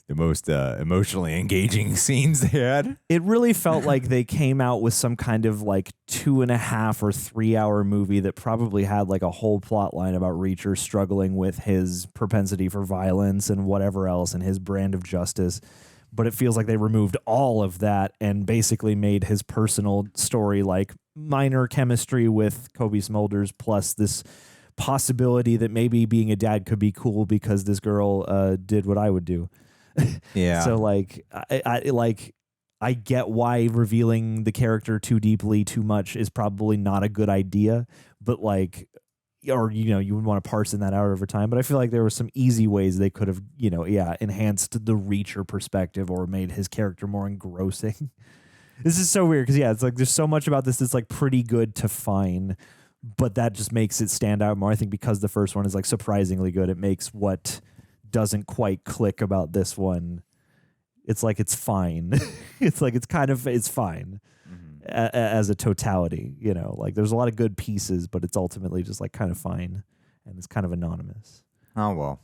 the most emotionally engaging scenes they had. It really felt like they came out with some kind of like 2.5 or 3 hour movie that probably had like a whole plot line about Reacher struggling with his propensity for violence and whatever else and his brand of justice. But it feels like they removed all of that and basically made his personal story like minor chemistry with Cobie Smulders, plus this possibility that maybe being a dad could be cool because this girl did what I would do. Yeah. So like I get why revealing the character too deeply, too much is probably not a good idea, but like, or, you know, you would want to parse that out over time. But I feel like there were some easy ways they could have, you know, enhanced the Reacher perspective or made his character more engrossing. This is so weird because, yeah, it's like there's so much about this that's like pretty good to fine, but that just makes it stand out more. I think because the first one is like surprisingly good, it makes what doesn't quite click about this one, it's like it's fine. It's like it's fine as a totality, you know, like there's a lot of good pieces, but it's ultimately just like kind of fine and it's kind of anonymous. Oh, well.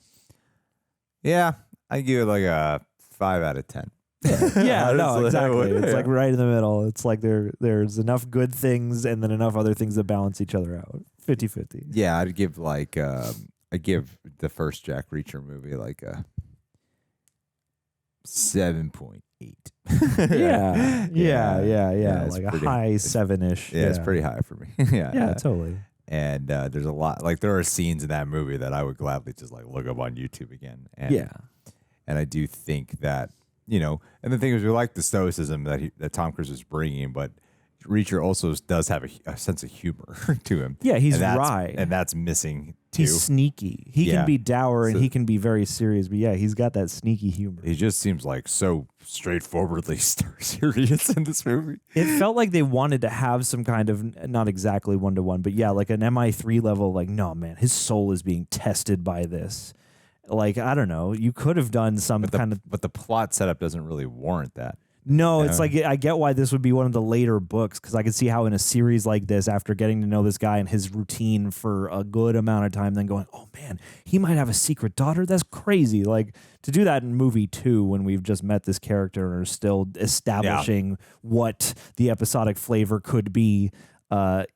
Yeah, I give it like a 5 out of 10. Yeah, no, exactly. It's like right in the middle. It's like there's enough good things and then enough other things that balance each other out. 50-50. Yeah, I'd give like I give the first Jack Reacher movie like a 7.8. Yeah. Like a high 7-ish. Yeah, it's pretty high for me. Yeah, totally. And there's a lot, like there are scenes in that movie that I would gladly just like look up on YouTube again. And, and I do think that, you know, and the thing is, we like the stoicism that Tom Cruise is bringing, but Reacher also does have a sense of humor to him. Yeah, he's and that's, wry. and that's missing too. He's sneaky. He Yeah. can be dour and So- he can be very serious, but yeah, he's got that sneaky humor. He just seems like so straightforwardly serious in this movie. It felt like they wanted to have some kind of, not exactly one-to-one, but yeah, like an MI3 level, like, no, man, his soul is being tested by this. Like, I don't know. You could have done some But the plot setup doesn't really warrant that. No, it's like I get why this would be one of the later books, because I could see how in a series like this, after getting to know this guy and his routine for a good amount of time, then going, oh man, he might have a secret daughter. That's crazy. Like to do that in movie 2 when we've just met this character and are still establishing what the episodic flavor could be. I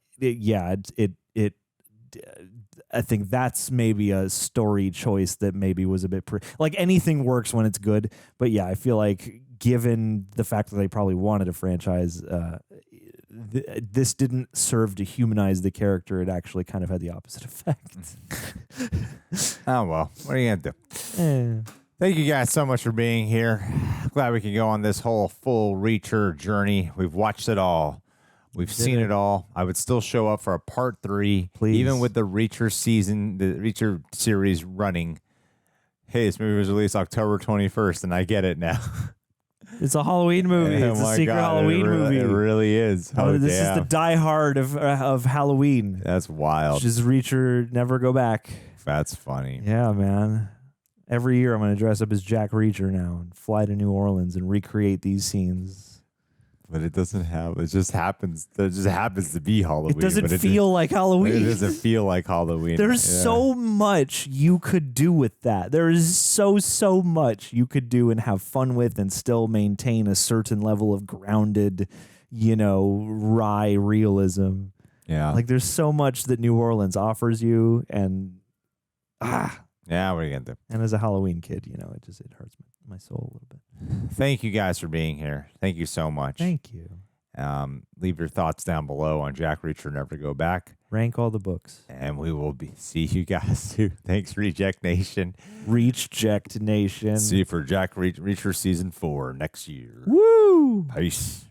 think that's maybe a story choice that maybe was a bit like anything works when it's good, but yeah, I feel like given the fact that they probably wanted a franchise, this didn't serve to humanize the character. It actually kind of had the opposite effect. Oh, well, what are you going to do? Thank you guys so much for being here. Glad we can go on this whole full Reacher journey. We've watched it all. We've seen it all. I would still show up for a part 3, please. Even with the Reacher season, the Reacher series running. Hey, this movie was released October 21st, and I get it now. It's a Halloween movie. It's a secret Halloween movie. It really is. This is the Die Hard of Halloween. That's wild. Just Reacher, never go back. That's funny. Yeah, man. Every year I'm going to dress up as Jack Reacher now and fly to New Orleans and recreate these scenes. But it doesn't have. It just happens. It just happens to be Halloween. It doesn't feel like Halloween. It doesn't feel like Halloween. There's so much you could do with that. There is so much you could do and have fun with, and still maintain a certain level of grounded, wry realism. Yeah. Like there's so much that New Orleans offers you, and yeah, what are you gonna do? And as a Halloween kid, it hurts my soul a little bit. Thank you guys for being here. Thank you so much. Thank you. Leave your thoughts down below on Jack Reacher Never Go Back. Rank all the books. And we will see you guys soon. Thanks, Reject Nation. Reject Nation. See you for Jack Reacher Season 4 next year. Woo! Peace.